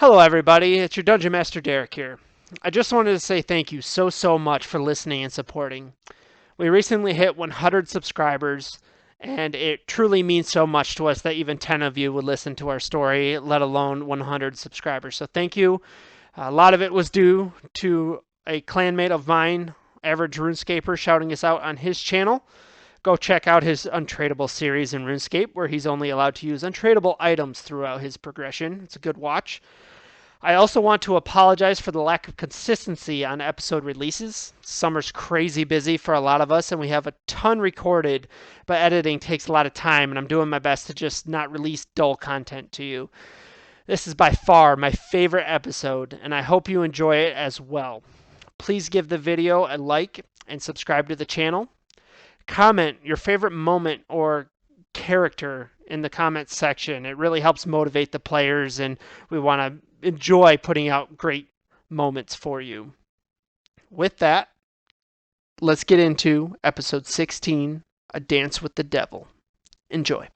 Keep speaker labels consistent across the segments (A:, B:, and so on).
A: Hello, everybody. It's your Dungeon Master Derek here. I just wanted to say thank you so much for listening and supporting. We recently hit 100 subscribers, and it truly means so much to us that even 10 of you would listen to our story, let alone 100 subscribers. So thank you. A lot of it was due to a clanmate of mine, Average RuneScaper, shouting us out on his channel. Go check out his untradeable series in RuneScape, where he's only allowed to use untradeable items throughout his progression. It's a good watch. I also want to apologize for the lack of consistency on episode releases. Summer's crazy busy for a lot of us, and we have a ton recorded, but editing takes a lot of time, and I'm doing my best to just not release dull content to you. This is by far my favorite episode, and I hope you enjoy it as well. Please give the video a like and subscribe to the channel. Comment your favorite moment or character in the comments section. It really helps motivate the players, and we want to enjoy putting out great moments for you. With that, let's get into episode 16, A Dance with the Devil. Enjoy.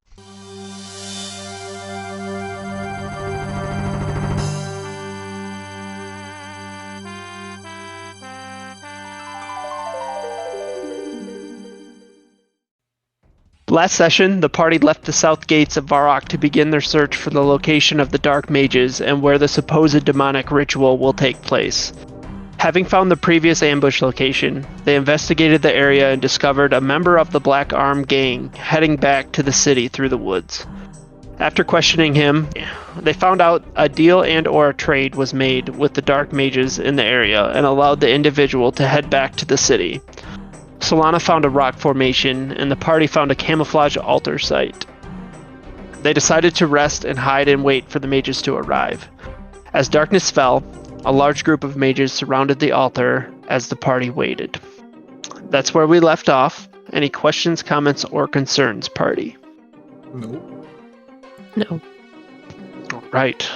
A: Last session, the party left the south gates of Varrock to begin their search for the location of the Dark Mages and where the supposed demonic ritual will take place. Having found the previous ambush location, they investigated the area and discovered a member of the Black Arm gang heading back to the city through the woods. After questioning him, they found out a deal and/or a trade was made with the Dark Mages in the area and allowed the individual to head back to the city. Solana found a rock formation, and the party found a camouflage altar site. They decided to rest and hide and wait for the mages to arrive. As darkness fell, a large group of mages surrounded the altar as the party waited. That's where we left off. Any questions, comments, or concerns, party?
B: Nope.
A: No. All right.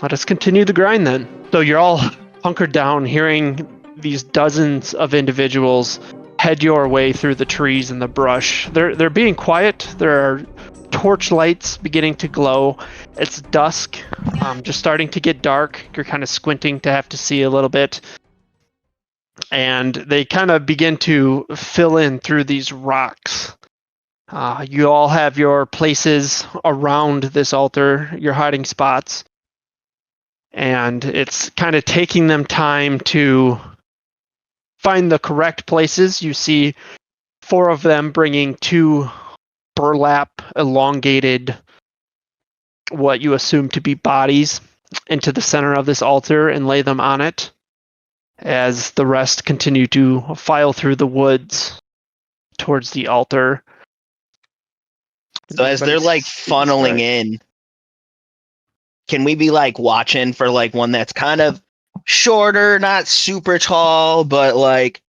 A: Let us continue the grind then. So you're all hunkered down, hearing these dozens of individuals head your way through the trees and the brush. They're being quiet. There are torch lights beginning to glow. It's dusk, just starting to get dark. You're kind of squinting to have to see a little bit. And they kind of begin to fill in through these rocks. You all have your places around this altar, your hiding spots. And it's kind of taking them time to find the correct places. You see 4 of them bringing 2 burlap, elongated, what you assume to be bodies, into the center of this altar and lay them on it, as the rest continue to file through the woods towards the altar.
C: So as they're like funneling in, can we be like watching for like one that's kind of shorter, not super tall, but like,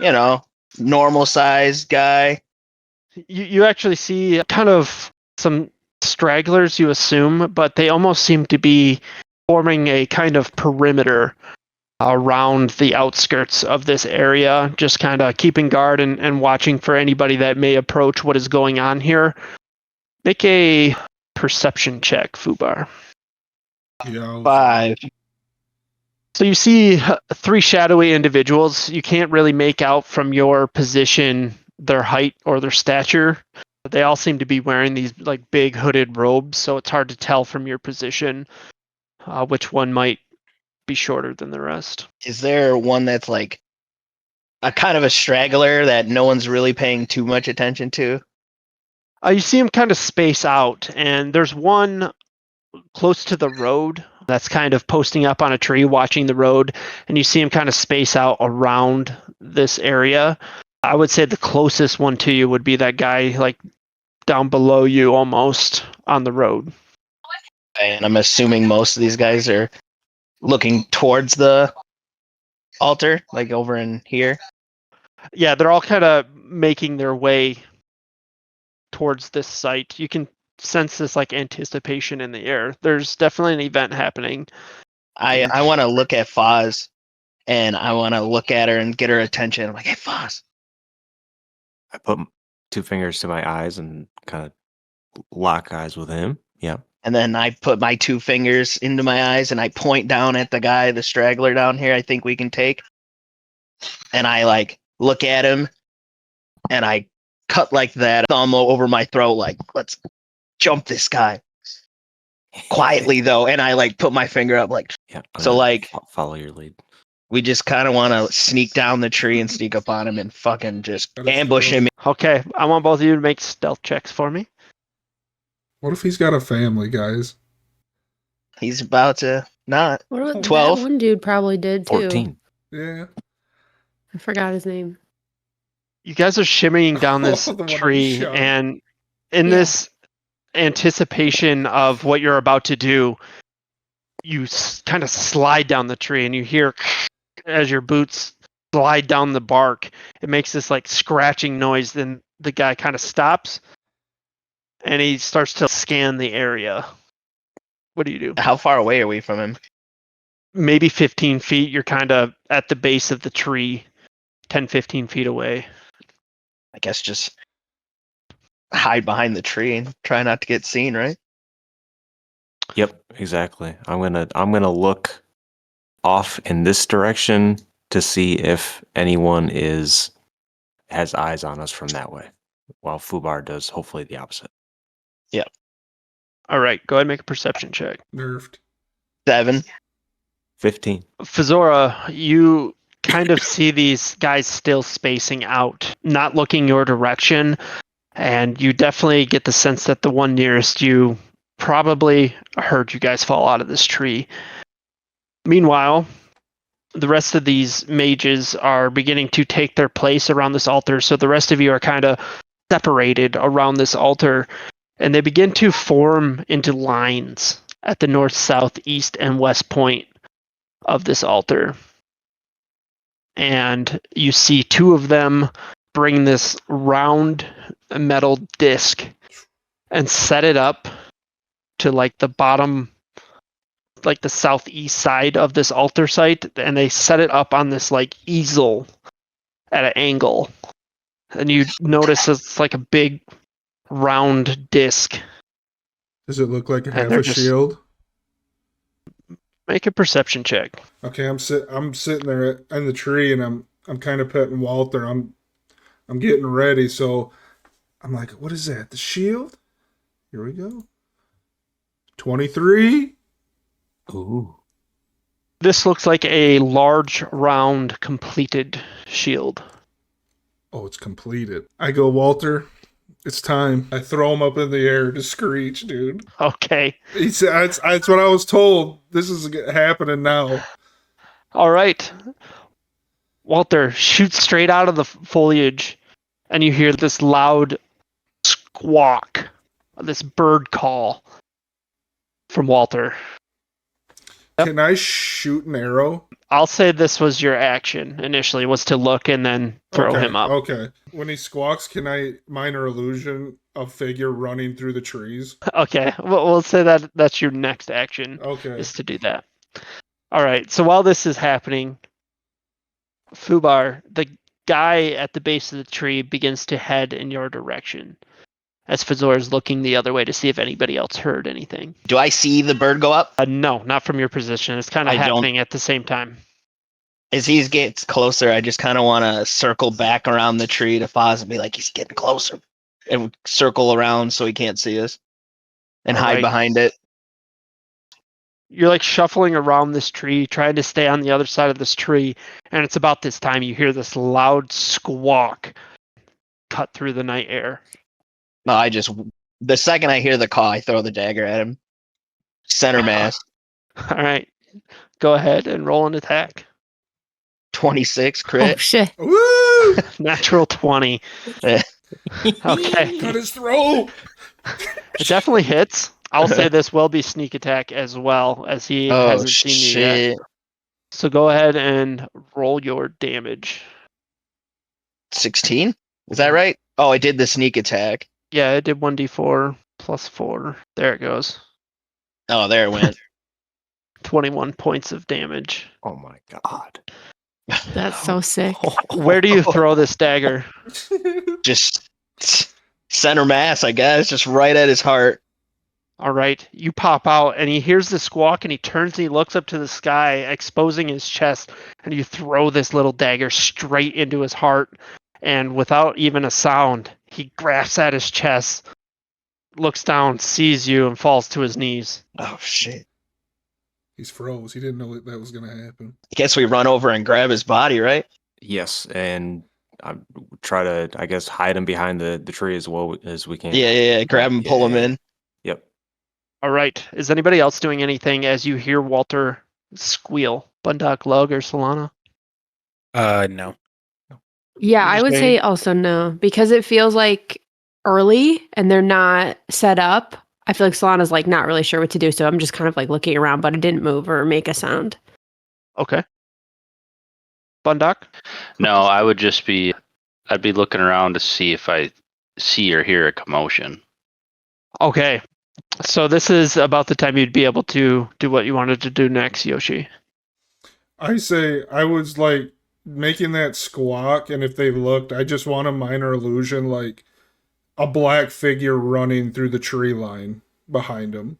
C: you know, normal sized guy?
A: You actually see kind of some stragglers, you assume, but they almost seem to be forming a kind of perimeter around the outskirts of this area, just kind of keeping guard and watching for anybody that may approach what is going on here. Make a perception check, Fubar.
B: Yeah.
C: 5.
A: So you see 3 shadowy individuals. You can't really make out from your position their height or their stature. They all seem to be wearing these like big hooded robes, so it's hard to tell from your position which one might be shorter than the rest.
C: Is there one that's like a kind of a straggler that no one's really paying too much attention to?
A: You see him kind of space out, and there's one close to the road that's kind of posting up on a tree watching the road, and you see him kind of space out around this area. I would say the closest one to you would be that guy like down below you almost on the road.
C: And I'm assuming most of these guys are looking towards the altar, like over in here.
A: Yeah, they're all kind of making their way towards this site. You can sense this like anticipation in the air. There's definitely an event happening.
C: I want to look at Foz, and I want to look at her and get her attention. I'm like, hey, Foz.
D: I put 2 fingers to my eyes and kind of lock eyes with him. Yeah.
C: And then I put my 2 fingers into my eyes and I point down at the guy, the straggler down here I think we can take. And I like look at him and I cut like that, thumb over my throat, like, let's jump this guy. Quietly though, and I like put my finger up like so like
D: follow your lead.
C: We just kind of want to sneak down the tree and sneak up on him and fucking just ambush him.
A: Okay, I want both of you to make stealth checks for me.
B: What if he's got a family, guys?
C: He's about to not.
E: What about
C: 12?
E: That one dude probably did too.
D: 14.
B: Yeah.
E: I forgot his name.
A: You guys are shimmying down this
B: The one
A: tree,
B: shot.
A: and in this anticipation of what you're about to do, you kind of slide down the tree, and you hear as your boots slide down the bark. It makes this like scratching noise. Then the guy kind of stops, and he starts to scan the area. What do you do?
C: How far away are we from him?
A: Maybe 15 feet. You're kind of at the base of the tree, 10, 15 feet away.
C: I guess just hide behind the tree and try not to get seen, right?
D: Yep, exactly. I'm gonna look off in this direction to see if anyone has eyes on us from that way, while Fubar does hopefully the opposite.
C: Yep.
A: All right, go ahead and make a perception check.
B: Nerfed.
C: 7.
D: 15.
A: Fazora, you kind of see these guys still spacing out, not looking your direction, and you definitely get the sense that the one nearest you probably heard you guys fall out of this tree. Meanwhile, the rest of these mages are beginning to take their place around this altar, so the rest of you are kind of separated around this altar, and they begin to form into lines at the north, south, east, and west point of this altar. And you see 2 of them bring this round metal disc and set it up to like the bottom, like the southeast side of this altar site, and they set it up on this like easel at an angle. And you notice it's like a big round disc.
B: Does it look like it
A: And
B: have
A: they're
B: a
A: just-
B: shield?
A: Make a perception check.
B: Okay, I'm sitting there in the tree, and I'm kind of petting Walter. I'm getting ready, so I'm like, what is that? The shield? Here we go. 23.
D: Ooh.
A: This looks like a large, round, completed shield.
B: Oh, it's completed. I go, Walter, it's time. I throw him up in the air to screech, dude.
A: Okay.
B: He said, that's what I was told. This is happening now.
A: All right. Walter shoots straight out of the foliage, and you hear this loud squawk, this bird call from Walter. Yep.
B: Can I shoot an arrow?
A: I'll say this was your action initially, was to look and then throw
B: Okay,
A: him up.
B: Okay. When he squawks, can I minor illusion a figure running through the trees?
A: Okay, we'll say that that's your next action,
B: Okay.
A: is to do that. All right, so while this is happening, Fubar, the guy at the base of the tree, begins to head in your direction, as Fazor is looking the other way to see if anybody else heard anything.
C: Do I see the bird go up?
A: No, not from your position. It's kind of
C: I don't-
A: happening at the same time.
C: As he gets closer, I just kind of want to circle back around the tree to Foz and be like, he's getting closer. And circle around so he can't see us. And
A: All
C: hide
A: right.
C: behind it.
A: You're like shuffling around this tree, trying to stay on the other side of this tree, and it's about this time you hear this loud squawk cut through the night air.
C: No, the second I hear the call, I throw the dagger at him. Center mass.
A: All right, go ahead and roll an attack.
C: 26
E: Oh
C: crit.
E: shit!
B: Woo!
A: Natural 20.
C: Eh.
A: Okay,
B: Cut his throat!
A: it definitely hits. I'll say this will be sneak attack as well, as he
C: Oh,
A: hasn't seen you yet.
C: shit.
A: So go ahead and roll your damage.
C: 16? Is that right? Oh, I did the sneak attack.
A: Yeah, it did 1d4 plus 4. There it goes.
C: Oh, there it went.
A: 21 points of damage.
D: Oh my god.
E: That's so sick.
A: Where do you throw this dagger?
C: Just center mass, I guess. Just right at his heart.
A: All right, you pop out, and he hears the squawk, and he turns and he looks up to the sky, exposing his chest, and you throw this little dagger straight into his heart, and without even a sound, he grasps at his chest, looks down, sees you, and falls to his knees.
C: Oh shit!
B: He's froze. He didn't know that was going to happen.
C: I guess we run over and grab his body, right?
D: Yes, and I try to, I guess, hide him behind the tree as well as we can.
C: Yeah. Grab him, pull him in.
D: Yep.
A: All right, is anybody else doing anything as you hear Walter squeal? Bundock, Lug, or Solana?
F: No.
E: Yeah, I would say also no, because it feels like early and they're not set up. I feel like Solana's like not really sure what to do, so I'm just kind of like looking around, but it didn't move or make a sound.
A: Okay. Bundock?
G: No, I'd be looking around to see if I see or hear a commotion.
A: Okay. So this is about the time you'd be able to do what you wanted to do next, Yoshi.
B: I say I was like making that squawk, and if they looked, I just want a minor illusion, like a black figure running through the tree line behind him.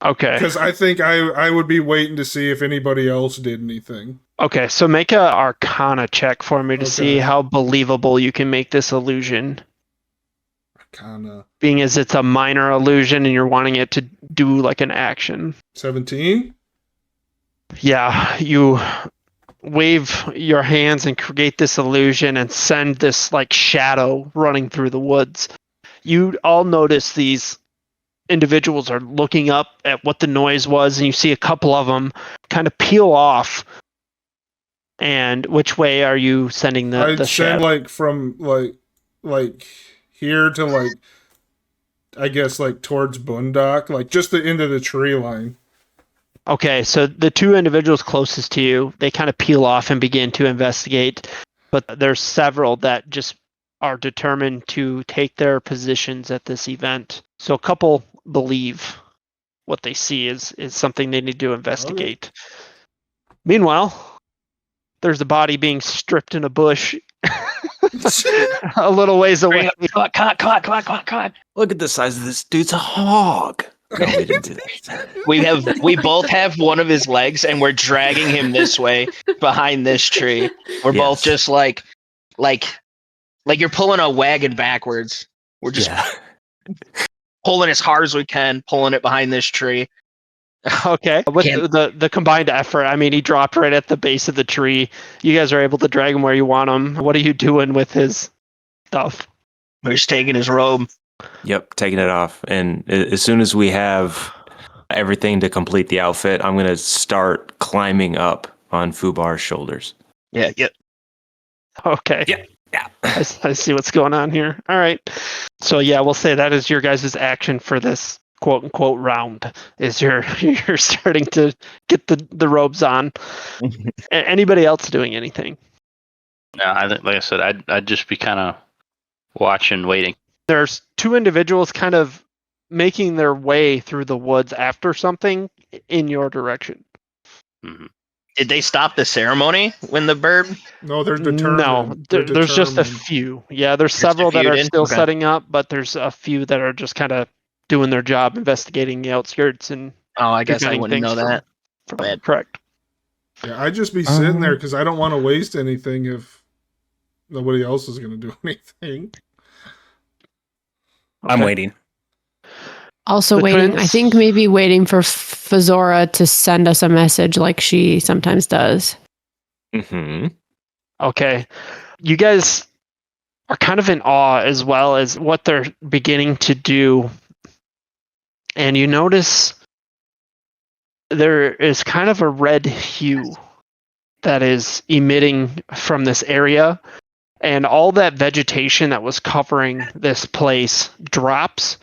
A: Okay.
B: Because I think I would be waiting to see if anybody else did anything.
A: Okay, so make a Arcana check for me to see how believable you can make this illusion.
B: Arcana.
A: Being as it's a minor illusion and you're wanting it to do like an action.
B: 17?
A: Yeah, you wave your hands and create this illusion and send this like shadow running through the woods. You all notice these individuals are looking up at what the noise was, and you see a couple of them kind of peel off. And which way are you sending the
B: I'd
A: shadow?
B: send like from like here to like, I guess like towards Bundock, like just the end of the tree line.
A: Okay, so the two individuals closest to you, they kind of peel off and begin to investigate, but there's several that just are determined to take their positions at this event. So a couple believe what they see is something they need to investigate. Okay. Meanwhile, there's a body being stripped in a bush a little ways away.
C: Come on.
D: Look at the size of this dude's hog. No, we didn't do that.
C: We both have one of his legs, and we're dragging him this way behind this tree. We're both just like you're pulling a wagon backwards. We're just pulling as hard as we can, pulling it behind this tree.
A: Okay. With the combined effort, I mean, he dropped right at the base of the tree. You guys are able to drag him where you want him. What are you doing with his stuff?
C: We're just taking his robe.
D: Yep, taking it off. And as soon as we have everything to complete the outfit, I'm going to start climbing up on Fubar's shoulders.
C: Yeah.
A: Okay.
D: Yeah.
A: I see what's going on here. All right. So yeah, we'll say that is your guys' action for this quote unquote round. Is you're starting to get the robes on. Anybody else doing anything?
G: No, I think, like I said, I'd just be kind of watching, waiting.
A: There's two individuals kind of making their way through the woods after something in your direction.
G: Mm-hmm.
C: Did they stop the ceremony when the bird?
B: No, they're determined.
A: No, there's just a few. Yeah, there's several that are still setting up, but there's a few that are just kind of doing their job, investigating the outskirts and.
C: Oh, I guess I wouldn't know that.
A: Correct.
B: Yeah, I'd just be sitting there because I don't want to waste anything if nobody else is going to do anything.
F: I'm waiting.
E: Also waiting. I think maybe waiting for Fazora to send us a message like she sometimes does.
D: Mm-hmm.
A: Okay. You guys are kind of in awe as well as what they're beginning to do. And you notice there is kind of a red hue that is emitting from this area. And all that vegetation that was covering this place drops.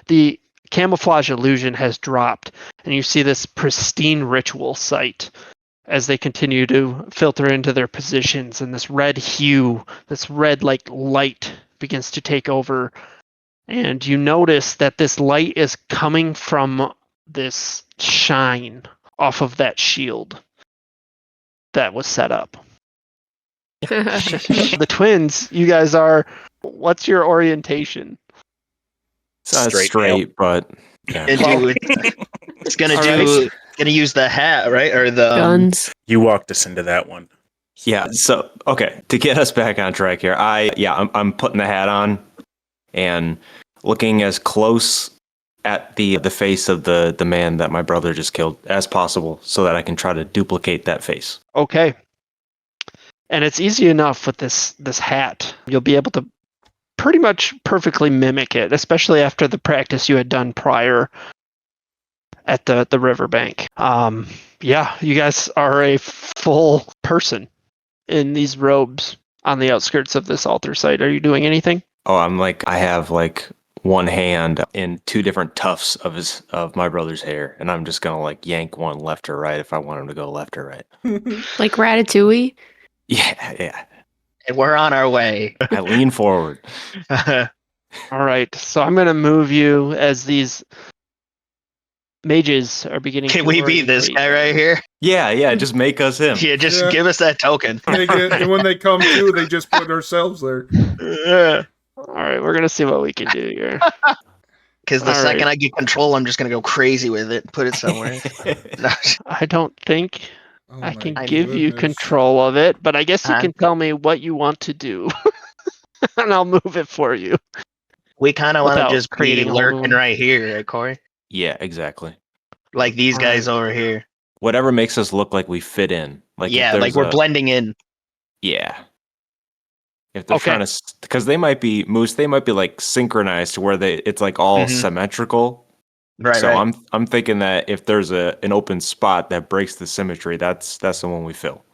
A: The camouflage illusion has dropped, and you see this pristine ritual site as they continue to filter into their positions, and this red hue, this red like light begins to take over. And you notice that this light is coming from this shine off of that shield that was set up. The twins, you guys are, what's your orientation?
D: It's not
F: Straight
D: straight, but yeah.
C: It's gonna
A: All
C: gonna use the hat, right? Or the
E: Guns.
F: You walked us into that one.
D: Yeah. So okay, to get us back on track here, I'm putting the hat on and looking as close at the face of the man that my brother just killed as possible, so that I can try to duplicate that face.
A: Okay. And it's easy enough with this hat. You'll be able to pretty much perfectly mimic it, especially after the practice you had done prior at the riverbank. Yeah, you guys are a full person in these robes on the outskirts of this altar site. Are you doing anything?
D: Oh, I have like one hand in two different tufts of my brother's hair, and I'm just gonna like yank one left or right if I want him to go left or right.
E: Like Ratatouille.
D: Yeah.
C: and we're on our way.
D: I lean forward.
A: All right, so I'm going to move you as these mages are beginning
C: Can
A: to
C: we be this
A: orientate.
C: guy right here?
D: Yeah, just make us him.
C: Yeah, just
B: Yeah.
C: give us that token.
B: And when they come to, they just put ourselves there.
A: All right, we're going to see what we can do here.
C: Because the
A: All
C: second
A: right.
C: I get control, I'm just gonna go crazy with it and put it somewhere. No,
A: I don't think
B: Oh
A: I
B: my
A: can give you
B: goodness.
A: control of it, but I guess you
C: I'm-
A: can tell me what you want to do, and I'll move it for you.
C: we kind of want to
A: Without
C: just be
A: creating a whole
C: lurking
A: new-
C: right here, right, Corey?
D: Yeah, exactly.
C: Like these
A: All
C: guys
A: right.
C: over here.
D: Whatever makes us look like we fit in. Like if
C: Yeah,
D: there's
C: like we're blending in.
D: Yeah. If they're
A: Okay.
D: trying to, because they might be like synchronized to where it's like all
C: Mhm.
D: symmetrical.
C: Right,
D: So
C: right.
D: I'm thinking that if there's an open spot that breaks the symmetry, that's the one we fill.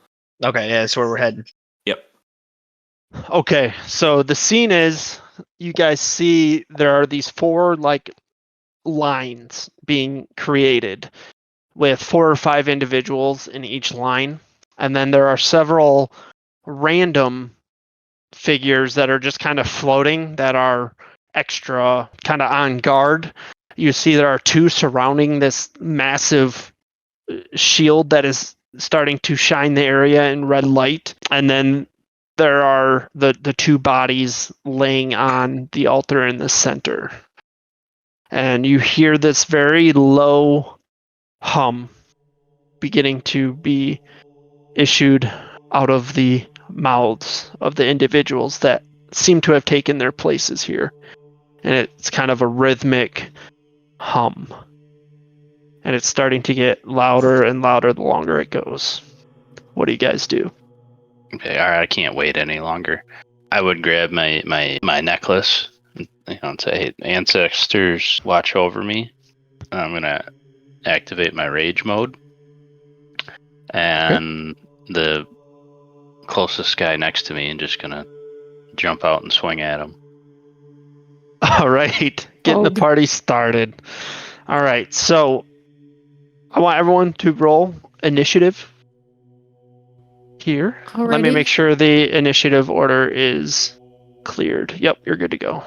C: Okay, yeah, that's where we're heading.
D: Yep.
A: Okay, so the scene is you guys see there are these four like lines being created with 4 or 5 individuals in each line, and then there are several random figures that are just kind of floating that are extra kind of on guard. You see there are 2 surrounding this massive shield that is starting to shine the area in red light, and then there are the 2 bodies laying on the altar in the center. And you hear this very low hum beginning to be issued out of the mouths of the individuals that seem to have taken their places here. And it's kind of a rhythmic hum. And it's starting to get louder and louder the longer it goes. What do you guys do?
G: Okay, all right, I can't wait any longer. I would grab my necklace and say, hey, ancestors, watch over me. I'm going to activate my rage mode. And the closest guy next to me and just going to jump out and swing at him.
A: All right, getting the party started. All right, so I want everyone to roll initiative here. Let me
E: Alrighty.
A: make sure the initiative order is cleared. Yep, you're good to go.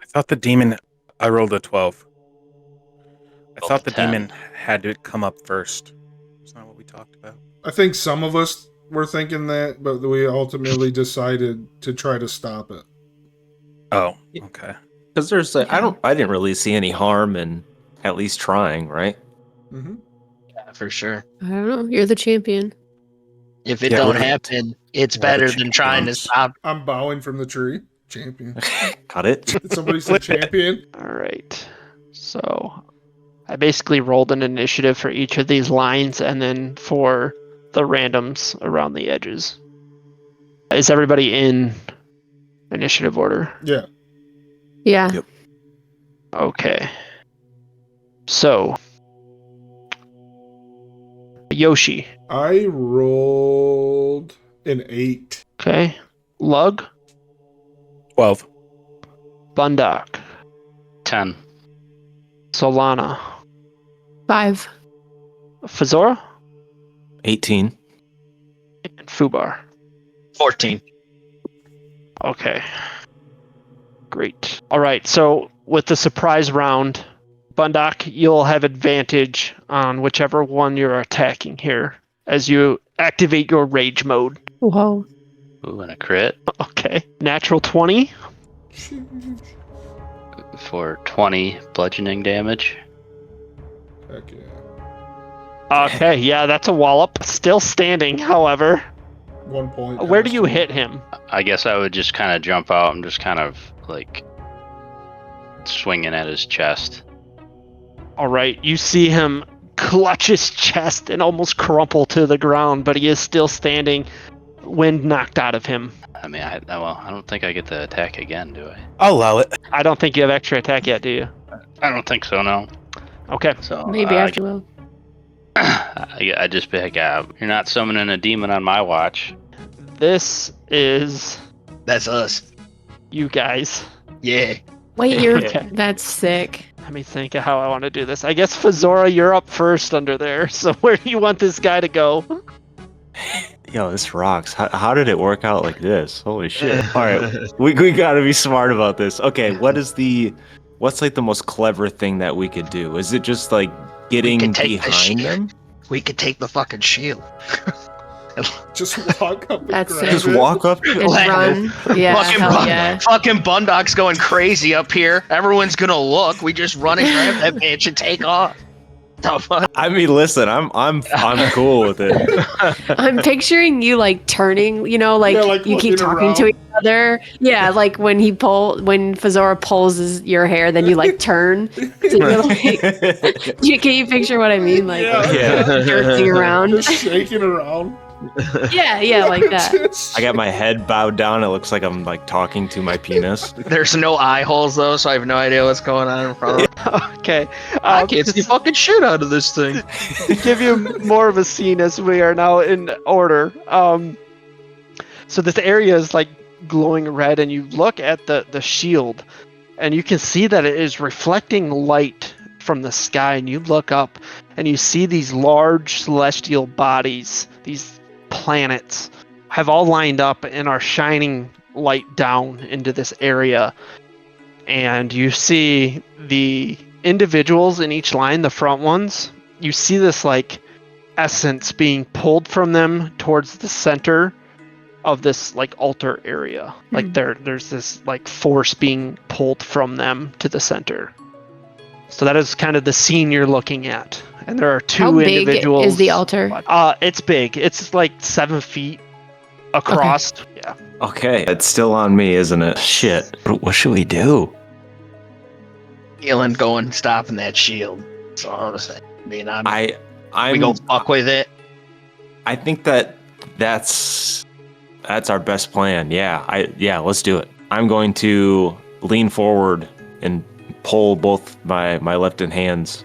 F: I thought the demon. I rolled a 12. I
G: Rolled
F: thought
G: a
F: the
G: 10.
F: demon had to come up first. That's not what we talked about.
B: I think some of us were thinking that, but we ultimately decided to try to stop it.
F: Oh, okay.
D: Because there's I didn't really see any harm in at least trying, right?
B: Mm-hmm.
C: Yeah, for sure.
E: I don't know. You're the champion.
C: If it
F: Yeah,
C: don't
F: we're-
C: happen, it's
F: we're the
C: better than trying to
F: champions.
C: stop.
B: I'm bowing from the tree. Champion.
D: Got it.
B: Did somebody say champion?
A: All right. So I basically rolled an initiative for each of these lines and then for the randoms around the edges. Is everybody in initiative order?
B: Yeah.
E: Yeah.
D: Yep.
A: Okay. So Yoshi.
B: I rolled an 8.
A: Okay. Lug.
F: 12.
A: Bundak.
G: 10.
A: Solana.
E: 5.
A: Fazora.
D: 18.
A: And Fubar.
C: 14.
A: Okay. Great. All right. So with the surprise round, Bundak, you'll have advantage on whichever one you're attacking here as you activate your rage mode.
E: Whoa.
G: Ooh, and a crit.
A: Okay. Natural 20.
G: for 20 bludgeoning damage.
B: Heck yeah.
A: Okay, yeah, that's a wallop. Still standing, however.
B: 1 point.
A: Where do you hit him?
G: I guess I would just kind of jump out and just kind of like swinging at his chest.
A: All right, you see him clutch his chest and almost crumple to the ground, but he is still standing. Wind knocked out of him.
G: I mean, I don't think I get to attack again, do I?
F: I'll allow it.
A: I don't think you have extra attack yet, do you?
G: I don't think so, no.
A: Okay.
G: So
E: Maybe after will.
G: I just be like, you're not summoning a demon on my watch.
A: This is
C: That's us.
A: you guys.
C: Yeah.
E: Wait, you're
A: Okay.
E: that's sick.
A: Let me think of how I want to do this. I guess Fazora, you're up first under there. So where do you want this guy to go?
D: Yo, this rocks. How did it work out like this? Holy shit. All right, we gotta be smart about this. Okay, what's like the most clever thing that we could do? Is it just like getting
C: could take the
D: behind
C: shield.
D: them?
C: We could take the fucking shield.
B: Just walk up and
E: That's
B: grab
E: it.
D: Just
B: it.
D: walk up.
E: And run. Yeah,
C: fucking,
E: hell yeah.
C: fucking Bundock's going crazy up here. Everyone's gonna look. We just run and grab that bitch and take off. The fuck?
D: I mean, listen, I'm cool with it.
E: I'm picturing you like turning, you know, like,
B: Yeah, like
E: you keep
B: looking
E: talking to
B: around.
E: each other. Yeah, like when Fazora pulls your hair, then you like turn. So you're like, can you picture what I mean? Like
B: Yeah.
E: jerking around.
B: Just shaking around.
E: Yeah, like that.
D: I got my head bowed down. It looks like I'm like talking to my penis.
C: There's no eye holes though, so I have no idea what's going on in front of me.
A: Okay.
C: I can't see fucking shit out of this thing.
A: To give you more of a scene as we are now in order. So this area is like glowing red, and you look at the shield, and you can see that it is reflecting light from the sky, and you look up, and you see these large celestial bodies, these planets, have all lined up and are shining light down into this area. And you see the individuals in each line, the front ones, you see this like essence being pulled from them towards the center of this like altar area. Like there's this like force being pulled from them to the center. So that is kind of the scene you're looking at. And there are two
E: How big
A: individuals.
E: is the altar?
A: It's big. It's like 7 feet across. Yeah.
D: Okay, it's still on me, isn't it? Shit. What should we do?
C: Feeling going, stopping that shield. That's all I'm saying. I mean,
D: I'm
C: we go fuck with it.
D: I think that's our best plan. Yeah, let's do it. I'm going to lean forward and pull both my left hands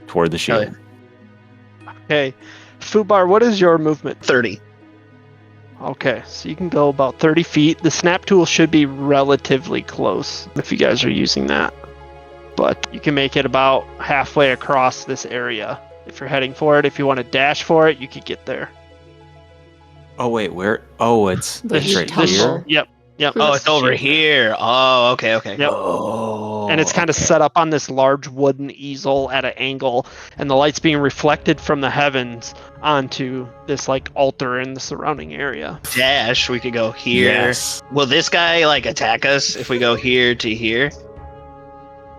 D: toward the shield.
A: Okay. Fubar, what is your movement?
C: 30.
A: Okay, so you can go about 30 feet. The snap tool should be relatively close if you guys are using that. But you can make it about halfway across this area if you're heading for it. If you want to dash for it, you could get there.
D: Oh wait, where? Oh, it's
E: Like
D: right
E: tumble.
D: here.
A: Yep.
C: Oh, it's over here. Oh, okay.
A: Yep.
D: Oh,
A: And it's kind of set up on this large wooden easel at an angle, and the light's being reflected from the heavens onto this like altar in the surrounding area.
C: Dash, we could go here.
D: Yes.
C: Will this guy like attack us if we go here to here?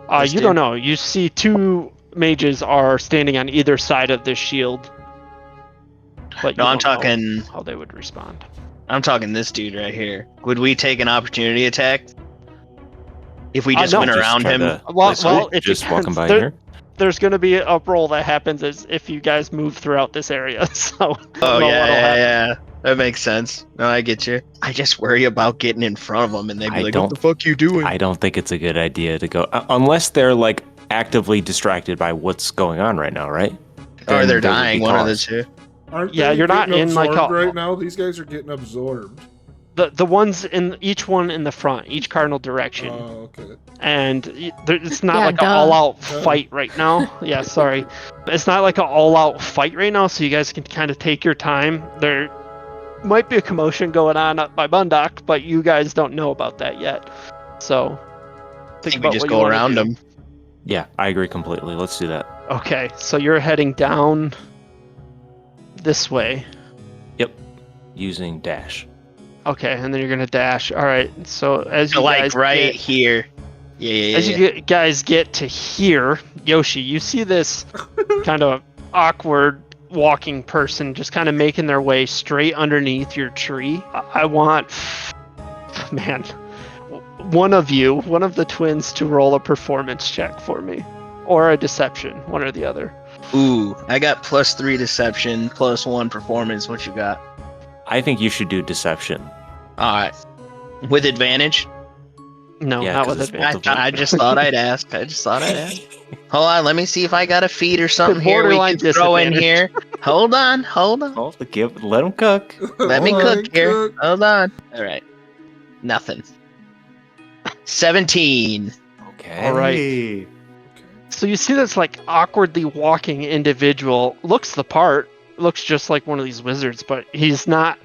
C: This
A: You
C: dude?
A: don't know. You see two mages are standing on either side of this shield. But
C: No,
A: you
C: I'm
A: don't know
C: talking.
A: how they would respond.
C: I'm talking this dude right here. Would we take an opportunity attack if we just
A: no.
C: went
D: Just
C: around
D: try
C: him?
D: to-
A: Well, it
D: just walking
A: depends.
D: by
A: There-
D: here.
A: There's going to be a roll that happens as if you guys move throughout this area. So I don't
C: Oh
A: know
C: yeah,
A: what'll happen.
C: yeah. That makes sense. No, I get you. I just worry about getting in front of them and they'd be
D: I
C: like,
D: don't-
C: "What the fuck you doing?"
D: I don't think it's a good idea to go unless they're like actively distracted by what's going on right now, right?
C: Or
D: Then
C: they're
D: there would
C: dying.
D: be
C: One of the
D: cause.
C: two.
B: Aren't
A: Yeah,
B: they
A: you're not
B: getting
A: in, like,
B: absorbed
A: a-
B: right now. These guys are getting absorbed.
A: The ones in each one in the front, each cardinal direction.
B: Oh, okay.
A: And it's not
E: Yeah,
A: like an
E: duh.
A: all-out
B: Duh.
A: fight right now. Yeah, sorry. It's not like an all-out fight right now, so you guys can kind of take your time. There might be a commotion going on up by Bundock, but you guys don't know about that yet. So
C: I
A: think
C: think we
A: about
C: just
A: what you
C: go
A: wanna
C: around
A: do.
C: them.
D: Yeah, I agree completely. Let's do that.
A: Okay, so you're heading down this way.
D: Using dash.
A: Okay, and then you're gonna dash. All right. So as you
C: Like
A: guys
C: right
A: get-
C: here.
A: As you guys get to here, Yoshi, you see this kind of awkward walking person just kind of making their way straight underneath your tree. I want, man, one of the twins to roll a performance check for me. Or a deception, one or the other.
C: Ooh, I got +3 deception, +1 performance. What you got?
D: I think you should do deception.
C: Alright. With advantage?
A: No,
D: Yeah,
A: not
D: 'cause
A: with
D: it's
A: advantage.
C: I just thought I'd ask. Hold on, let me see if I got a feat or something here we
A: Borderline
C: can throw in
A: disadvantage.
C: here. Hold on.
D: Oh, let him cook.
C: Let me cook here. Hold on. Alright. Nothing. 17.
D: Okay.
A: All right. So you see this like awkwardly walking individual, looks the part, looks just like one of these wizards, but he's not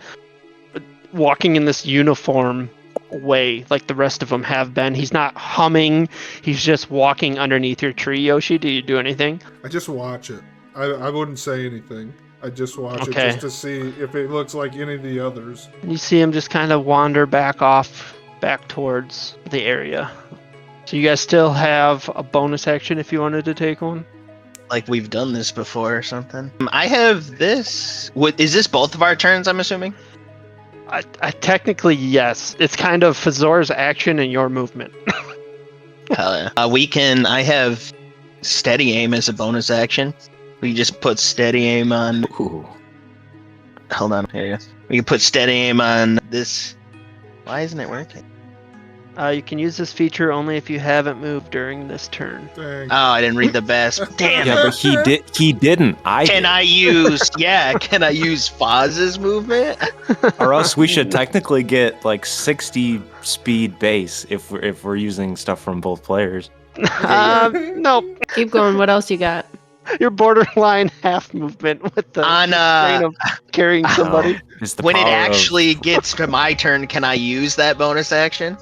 A: walking in this uniform way like the rest of them have been. He's not humming, he's just walking underneath your tree. Yoshi, do you do anything?
B: I just watch it. I wouldn't say anything. I just watch it
A: Okay.
B: just to see if it looks like any of the others.
A: You see him just kind of wander back towards the area. So you guys still have a bonus action if you wanted to take one?
C: Like we've done this before or something. I have this. Is this both of our turns, I'm assuming?
A: I technically, yes. It's kind of Fazor's action and your movement.
C: Hell yeah. I have steady aim as a bonus action. We just put steady aim on.
D: Ooh.
C: Hold on, here you go. We can put steady aim on this. Why isn't it working?
A: You can use this feature only if you haven't moved during this turn.
B: Dang.
C: Oh, I didn't read the best. Damn.
D: Yeah, but he didn't.
C: Can I use Foz's movement?
D: Or else we should technically get like 60 speed base if we're using stuff from both players.
A: Nope.
E: Keep going. What else you got?
A: Your borderline half movement with the strain of carrying somebody.
C: When it actually gets to my turn, can I use that bonus action?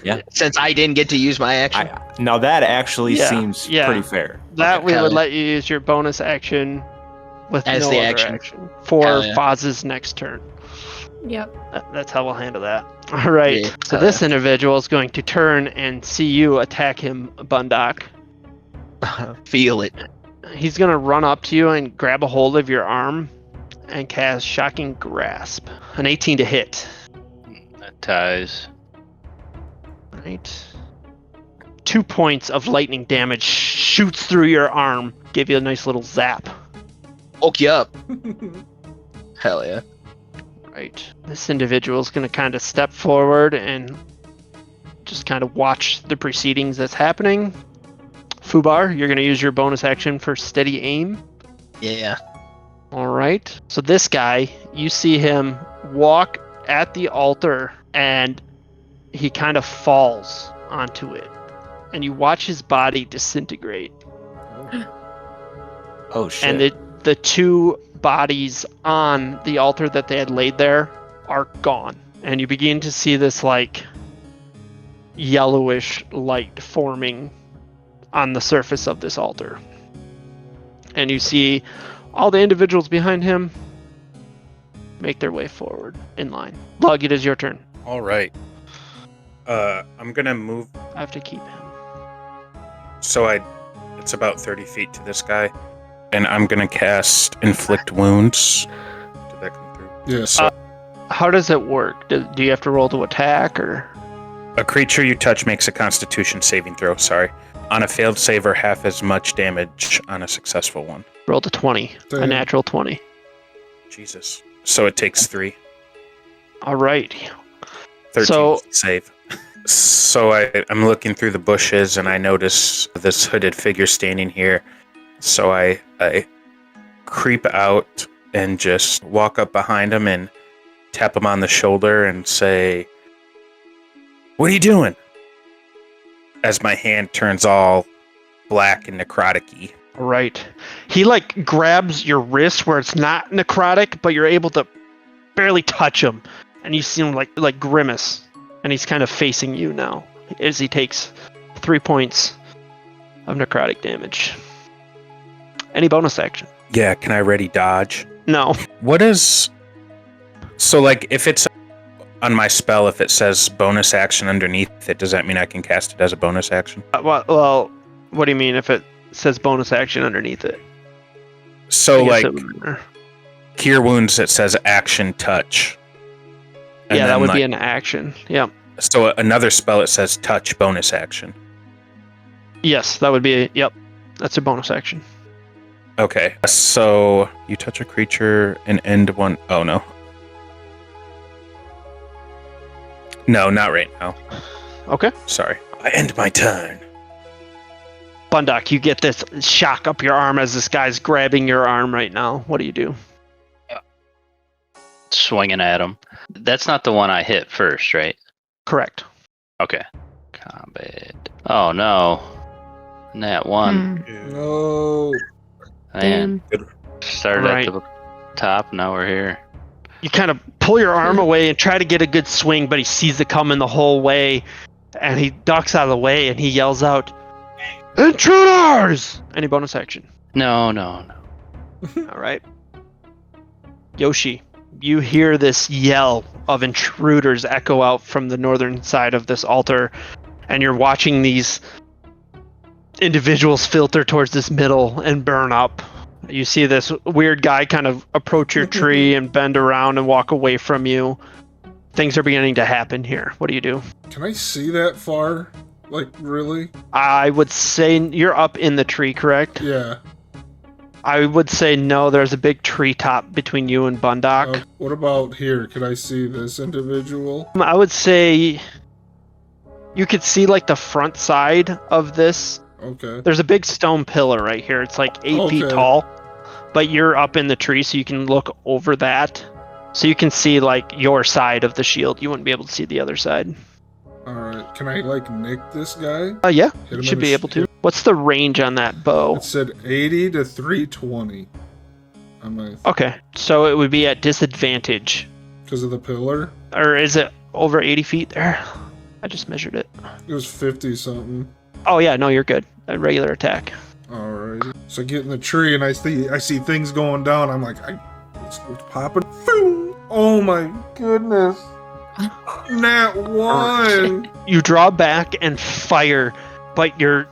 D: Yeah.
C: Since I didn't get to use my action.
D: Now that actually seems
A: Yeah.
D: pretty fair.
A: That
C: Okay.
A: we
C: Hell
A: would
C: yeah.
A: let you use your bonus action with
C: As
A: no
C: the
A: other
C: action.
A: for
C: Hell yeah.
A: Foz's next turn.
E: Yep.
A: That's how we'll handle that. All right.
C: Yeah.
A: So this individual is going to turn and see you attack him, Bundock.
C: Feel it.
A: He's going to run up to you and grab a hold of your arm and cast Shocking Grasp. An 18 to hit.
G: That ties.
A: Right. 2 points of lightning damage shoots through your arm. Give you a nice little zap.
C: Woke you up. Hell yeah.
A: Right. This individual is going to kind of step forward and just kind of watch the proceedings that's happening. Fubar, you're going to use your bonus action for steady aim.
C: Yeah.
A: All right. So this guy, you see him walk at the altar and he kind of falls onto it. And you watch his body disintegrate.
D: Oh shit.
A: And the two bodies on the altar that they had laid there are gone. And you begin to see this like yellowish light forming on the surface of this altar. And you see all the individuals behind him make their way forward in line. Lug, it is your turn.
F: All right. I'm gonna move.
A: I have to keep him.
F: So it's about 30 feet to this guy, and I'm gonna cast Inflict Wounds. Did that come through?
B: Yes.
A: How does it work? Do you have to roll to attack, or?
F: A creature you touch makes a Constitution saving throw. Sorry. On a failed save or half as much damage on a successful one.
A: Roll to 20. A
B: Damn.
A: natural 20.
F: Jesus. So it takes 3.
A: All right.
F: 13
A: So-
F: save. So I'm looking through the bushes and I notice this hooded figure standing here. So I creep out and just walk up behind him and tap him on the shoulder and say, "What are you doing?" As my hand turns all black and necrotic-y.
A: All right. He like grabs your wrist where it's not necrotic, but you're able to barely touch him, and you see him like grimace, and he's kind of facing you now as he takes 3 points of necrotic damage. Any bonus action?
F: Yeah, can I ready dodge?
A: No.
F: What is... So, like, if it's on my spell, if it says bonus action underneath it, does that mean I can cast it as a bonus action?
A: Well, what do you mean if it says bonus action underneath it?
F: So,
A: I guess
F: like,
A: it would matter.
F: Cure Wounds, it says action touch. And
A: Yeah, that
F: then,
A: would
F: like,
A: be an action. Yeah.
F: So another spell, it says touch bonus action.
A: Yes, that would be. Yep, that's a bonus action.
F: Okay, so you touch a creature and end one. Oh no. No, not right now.
A: Okay.
F: Sorry. I end my turn.
A: Bundock, you get this shock up your arm as this guy's grabbing your arm right now. What do you do?
G: Swinging at him. That's not the one I hit first, right?
A: Correct.
G: Okay. Combat. Oh no. Nat 1.
B: No.
G: Man.
E: Damn.
G: Started
A: Right.
G: at the top, now we're here.
A: You kind of pull your arm away and try to get a good swing, but he sees it coming the whole way, and he ducks out of the way and he yells out, "Intruders!" Any bonus action?
G: No.
A: All right. Yoshi, you hear this yell of intruders echo out from the northern side of this altar, and you're watching these individuals filter towards this middle and burn up. You see this weird guy kind of approach your tree and bend around and walk away from you. Things are beginning to happen here. What do you do?
B: Can I see that far? Like, really?
A: I would say you're up in the tree, correct?
B: Yeah.
A: I would say no, there's a big tree top between you and Bundock.
B: What about here? Can I see this individual?
A: I would say you could see like the front side of this.
B: Okay.
A: There's a big stone pillar right here. It's like 8 feet
B: Okay.
A: tall, but you're up in the tree, so you can look over that. So you can see like your side of the shield. You wouldn't be able to see the other side.
B: Alright. Can I, like, nick this guy?
A: Yeah,
B: Hit him
A: you
B: in
A: should
B: the
A: be able to. What's the range on that bow?
B: It said 80 to 320 on my...
A: Okay, so it would be at disadvantage.
B: Because of the pillar?
A: Or is it over 80 feet there? I just measured it.
B: It was 50-something.
A: Oh yeah, no, you're good. A regular attack.
B: Alright. So I get in the tree and I see things going down. I'm like, it's popping. Boom! Oh my goodness. Nat 1!
A: You draw back and fire, but you're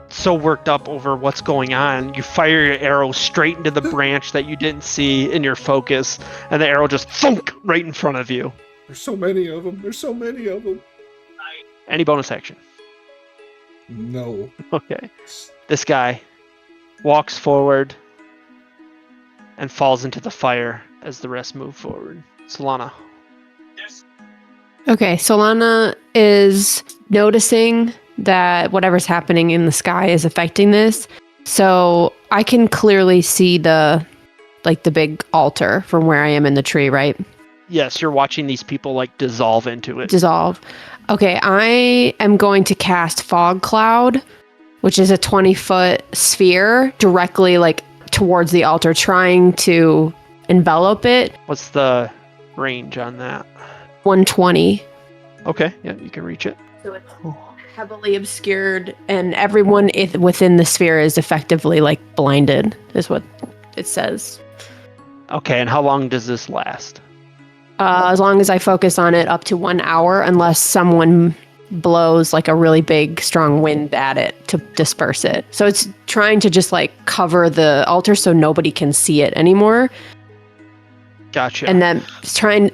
A: so worked up over what's going on. You fire your arrow straight into the branch that you didn't see in your focus, and the arrow just thunk right in front of you.
B: There's so many of them. There's so many of them.
A: Any bonus action?
B: No.
A: Okay. This guy walks forward and falls into the fire as the rest move forward. Solana.
E: Okay, Solana is noticing that whatever's happening in the sky is affecting this. So I can clearly see the big altar from where I am in the tree, right?
A: Yes, you're watching these people like dissolve into it.
E: Dissolve. Okay, I am going to cast Fog Cloud, which is a 20-foot sphere directly like towards the altar, trying to envelop it.
A: What's the range on that?
E: 120.
A: Okay, yeah, you can reach it.
E: So it's heavily obscured, and everyone within the sphere is effectively like blinded, is what it says.
A: Okay, and how long does this last?
E: As long as I focus on it, up to 1 hour, unless someone blows like a really big, strong wind at it to disperse it. So it's trying to just like cover the altar so nobody can see it anymore.
A: Gotcha.
E: And then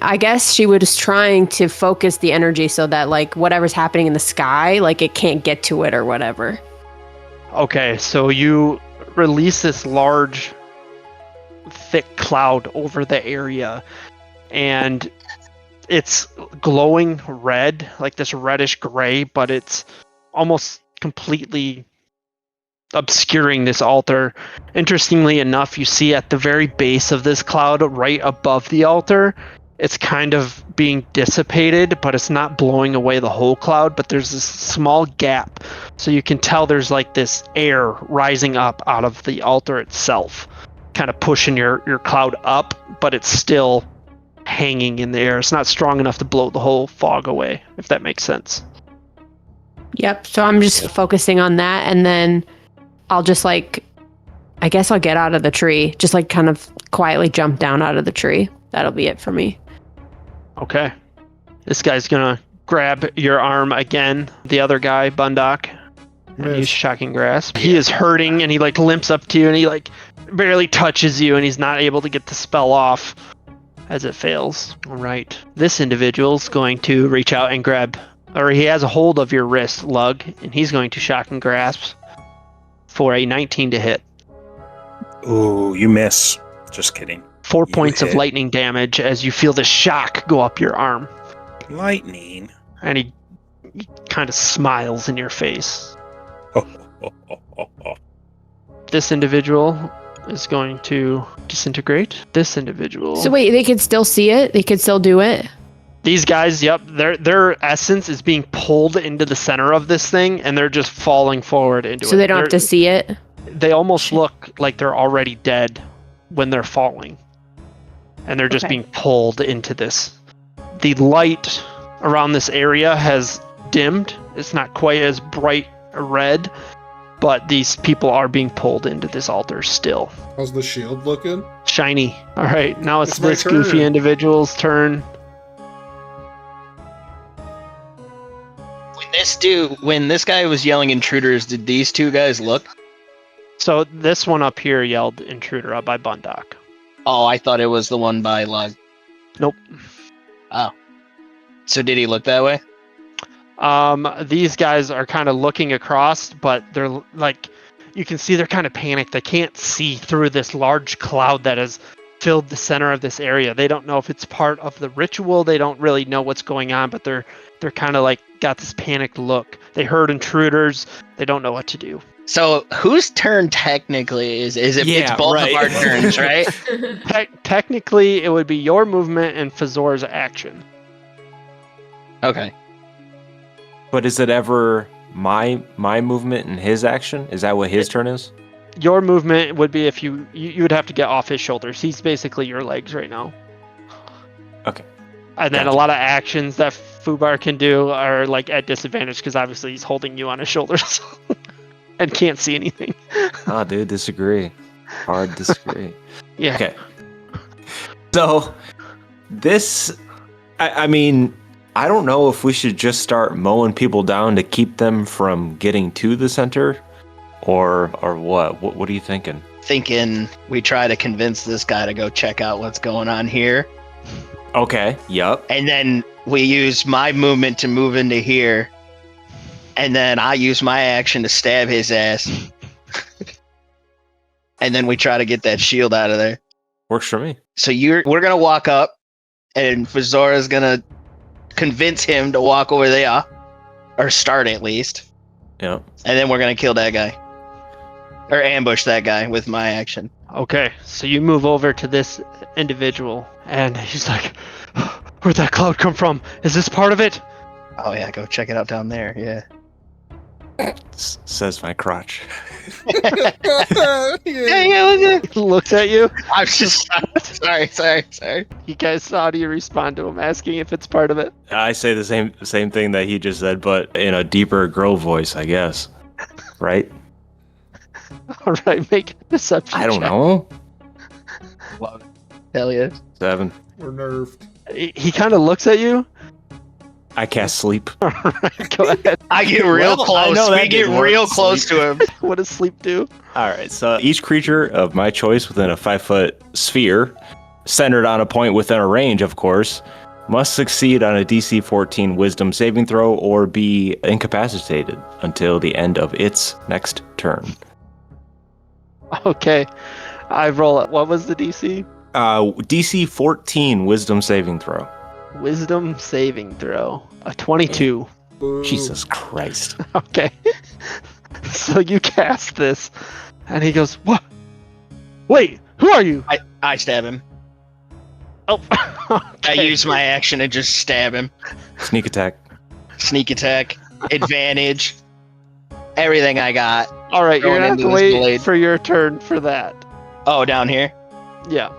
E: I guess she was trying to focus the energy so that like whatever's happening in the sky, like it can't get to it or whatever.
A: Okay, so you release this large, thick cloud over the area, and it's glowing red, like this reddish gray, but it's almost completely obscuring this altar. Interestingly enough, you see at the very base of this cloud, right above the altar, it's kind of being dissipated, but it's not blowing away the whole cloud, but there's this small gap. So you can tell there's like this air rising up out of the altar itself, kind of pushing your cloud up, but it's still hanging in the air. It's not strong enough to blow the whole fog away, if that makes sense.
E: Yep. So I'm just focusing on that, and then I'll just like, I guess I'll get out of the tree, just like kind of quietly jump down out of the tree. That'll be it for me.
A: Okay. This guy's gonna grab your arm again. The other guy, Bundock, and use Shocking Grasp. He is hurting, and he like limps up to you, and he like barely touches you, and he's not able to get the spell off as it fails. All right, this individual's going to reach out and grab, or he has a hold of your wrist, Lug, and he's going to Shocking Grasp for a 19 to hit.
F: Ooh, you miss. Just kidding.
A: 4 points of lightning damage as you feel the shock go up your arm.
F: Lightning.
A: And he kind of smiles in your face. This individual is going to disintegrate. This individual.
E: So wait, they could still see it? They could still do it?
A: These guys, yep, their essence is being pulled into the center of this thing, and they're just falling forward into it.
E: So they don't have to see it?
A: They almost look like they're already dead when they're falling. And they're just being pulled into this. The light around this area has dimmed. It's not quite as bright red, but these people are being pulled into this altar still.
B: How's the shield looking?
A: Shiny. All right, now it's
B: my
A: this
B: turn.
A: goofy individual's turn.
C: When this guy was yelling intruders, did these two guys look?
A: So this one up here yelled intruder up by Bundock.
C: Oh, I thought it was the one by Lug.
A: Nope.
C: Oh. So did he look that way?
A: These guys are kind of looking across, but they're like, you can see they're kind of panicked. They can't see through this large cloud that has filled the center of this area. They don't know if it's part of the ritual. They don't really know what's going on, but they're kind of like got this panicked look. They heard intruders. They don't know what to do.
C: So whose turn technically is it?
D: Yeah,
C: it's both
D: right.
C: of our turns, right?
A: Technically, it would be your movement and Fazor's action.
C: Okay.
D: But is it ever my movement and his action? Is that what his turn is?
A: Your movement would be if you would have to get off his shoulders. He's basically your legs right now.
D: Okay.
A: And then a lot of actions that Fubar can do are like at disadvantage because obviously he's holding you on his shoulders and can't see anything.
D: Dude, disagree. Hard disagree.
A: Yeah.
D: Okay. So this, I mean, I don't know if we should just start mowing people down to keep them from getting to the center, or what? What are you thinking?
C: Thinking we try to convince this guy to go check out what's going on here.
D: Okay. Yup.
C: And then we use my movement to move into here. And then I use my action to stab his ass. And then we try to get that shield out of there.
D: Works for me.
C: So we're gonna walk up, and Fazora's gonna convince him to walk over there, or start at least.
D: Yeah.
C: And then we're gonna kill that guy, or ambush that guy with my action.
A: Okay, so you move over to this individual, and he's like, "Where'd that cloud come from? Is this part of it?"
C: Oh yeah, go check it out down there. Yeah.
D: Says my crotch.
C: Yeah.
A: He looks at you.
C: I'm just sorry.
A: You guys, how do you respond to him asking if it's part of it?
D: I say the same thing that he just said, but in a deeper girl voice, I guess. Right?
A: All right, make a deception
D: I don't
A: check.
D: know.
C: Love it. Hell yeah.
D: 7.
B: We're nerfed.
A: He kind of looks at you.
D: I cast sleep.
A: All right, go ahead.
C: I get real
D: Well, I
C: close.
D: know that
C: We get
D: didn't work.
C: real close
D: Sleep.
C: to him.
A: What does sleep do?
D: All right, so each creature of my choice within a 5-foot sphere, centered on a point within a range, of course, must succeed on a DC 14 Wisdom saving throw or be incapacitated until the end of its next turn.
A: Okay, I roll it. What was the DC?
D: DC 14 Wisdom saving throw.
A: Wisdom saving throw. A 22.
B: Boo.
D: Jesus Christ.
A: Okay. So you cast this, and he goes, "What? Wait, who are you?"
C: I stab him.
A: Oh, okay.
C: I use my action to just stab him.
D: Sneak attack.
C: Sneak attack, advantage, everything I got.
A: All right, you're
C: Going
A: gonna have
C: into
A: to
C: his
A: wait
C: blade.
A: for your turn for that.
C: Oh, down here?
A: Yeah.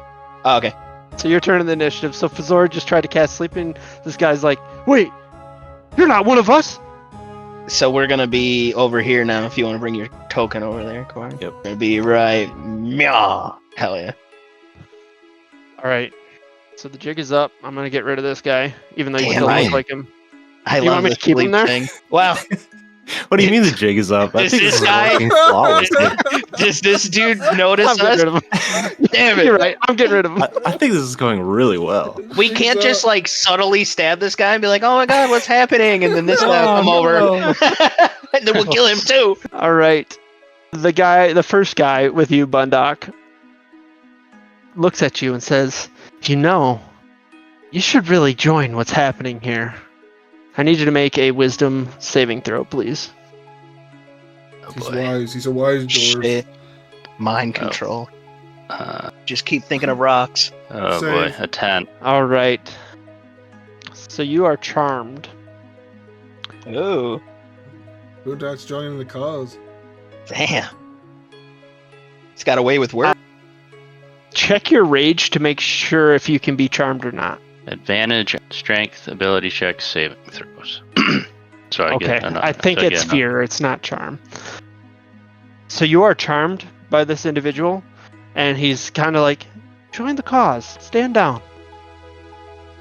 C: Oh, okay.
A: So your turn in the initiative. So Fazor just tried to cast sleep, and this guy's like, "Wait, you're not one of us."
C: So we're gonna be over here now. If you want to bring your token over there, Corey.
D: Yep.
C: Gonna be right. Meow. Hell yeah.
A: All right. So the jig is up. I'm gonna get rid of this guy, even though you
C: Damn
A: still
C: right.
A: look like him.
C: I
A: You
C: love
A: want me
C: the
A: to keep him
C: sleep
A: there?
C: thing. Wow.
D: What do you mean the jig is up? I
C: Is
D: think
C: this
D: this is
C: guy-
D: working flawlessly.
C: Does this dude notice
A: I'm getting
C: us?
A: rid of him.
C: Damn it.
A: You're right. I'm getting rid of him.
D: I think this is going really well.
C: We can't just like subtly stab this guy and be like, "Oh my god, what's happening?" And then this guy will come over, and then we'll kill him too.
A: All right. The first guy with you, Bundock, looks at you and says, you should really join what's happening here. I need you to make a wisdom saving throw, please.
G: Oh
B: He's
G: boy.
B: wise. He's a wise dwarf.
C: Shit. Mind control.
G: Uh,
C: Just keep thinking of rocks.
G: oh
B: Save.
G: boy, a 10.
A: All right. So you are charmed.
C: Ooh,
B: Boondocks joining the cause.
C: damn. He's got away with work.
A: Check your rage to make sure if you can be charmed or not.
G: Advantage, strength, ability checks, saving throws. So I
A: Okay.
G: get another.
A: I think
G: so I
A: it's
G: get
A: fear. It's not charm. So you are charmed by this individual, and he's kind of like, join the cause. Stand down.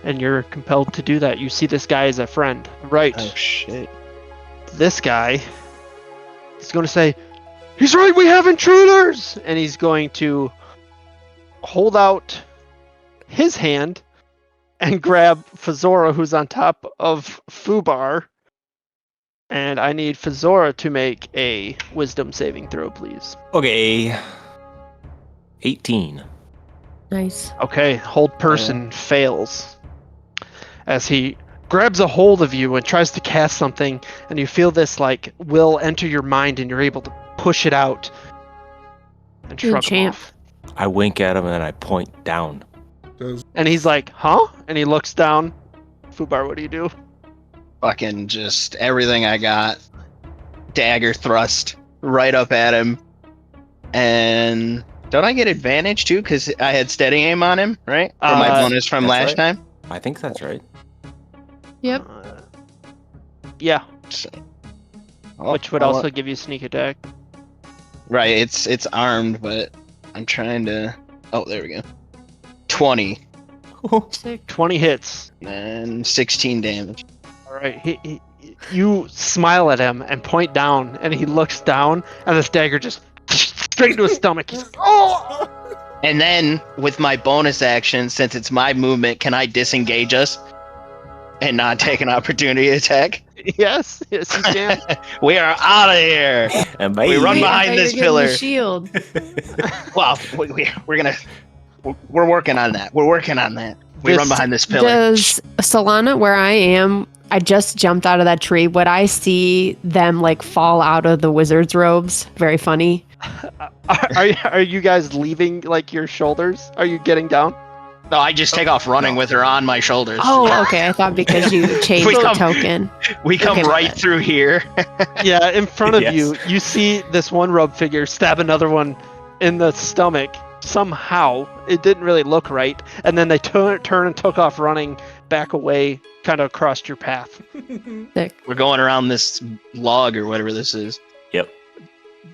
A: And you're compelled to do that. You see this guy as a friend. Right.
C: Oh shit.
A: This guy is going to say, he's right, we have intruders! And he's going to hold out his hand and grab Fazora, who's on top of Fubar. And I need Fazora to make a wisdom saving throw, please.
D: Okay. 18.
E: Nice.
A: Okay, hold person fails. As he grabs a hold of you and tries to cast something, and you feel this like will enter your mind, and you're able to push it out and
E: Good
A: shrug him
E: champ.
A: off.
D: I wink at him and I point down.
A: And he's like, huh? And he looks down. Fubar, what do you do?
C: Fucking just everything I got. Dagger thrust right up at him. And don't I get advantage too? Because I had steady aim on him, right? For my bonus from
D: that's
C: last
D: right.
C: time.
D: I think that's right.
E: Yep.
A: Yeah,
C: So- Oh,
A: which would
C: I
A: also
C: want-
A: give you sneak attack.
C: Right, it's armed, but I'm trying to. Oh, there we go. 20
E: Sick.
A: 20 hits.
C: and 16 damage.
A: All right. You smile at him and point down, and he looks down, and this dagger just straight into his stomach. He's like, oh!
C: And then with my bonus action, since it's my movement, can I disengage us and not take an opportunity attack?
A: Yes, you can.
C: We are out of here.
D: And
C: We run
E: Wait, I
C: behind
E: thought
C: this
E: you were getting
C: pillar.
E: the shield.
C: Well, we're working on that. We're working on that. We run behind this pillar.
E: Does Solana, where I am, I just jumped out of that tree. Would I see them like fall out of the wizard's robes? Very funny.
A: Are you guys leaving like your shoulders? Are you getting down?
C: No, I just take off running with her on my shoulders.
E: Oh, okay. I thought because you changed
C: We
E: the
C: come-
E: token.
C: We come
E: Okay, my
C: right
E: bad.
C: through here.
A: Yeah, in front of
D: Yes.
A: you see this one robe figure stab another one in the stomach. Somehow, it didn't really look right, and then they turn and took off running back away, kind of across your path.
E: Sick.
C: We're going around this log or whatever this is.
D: Yep.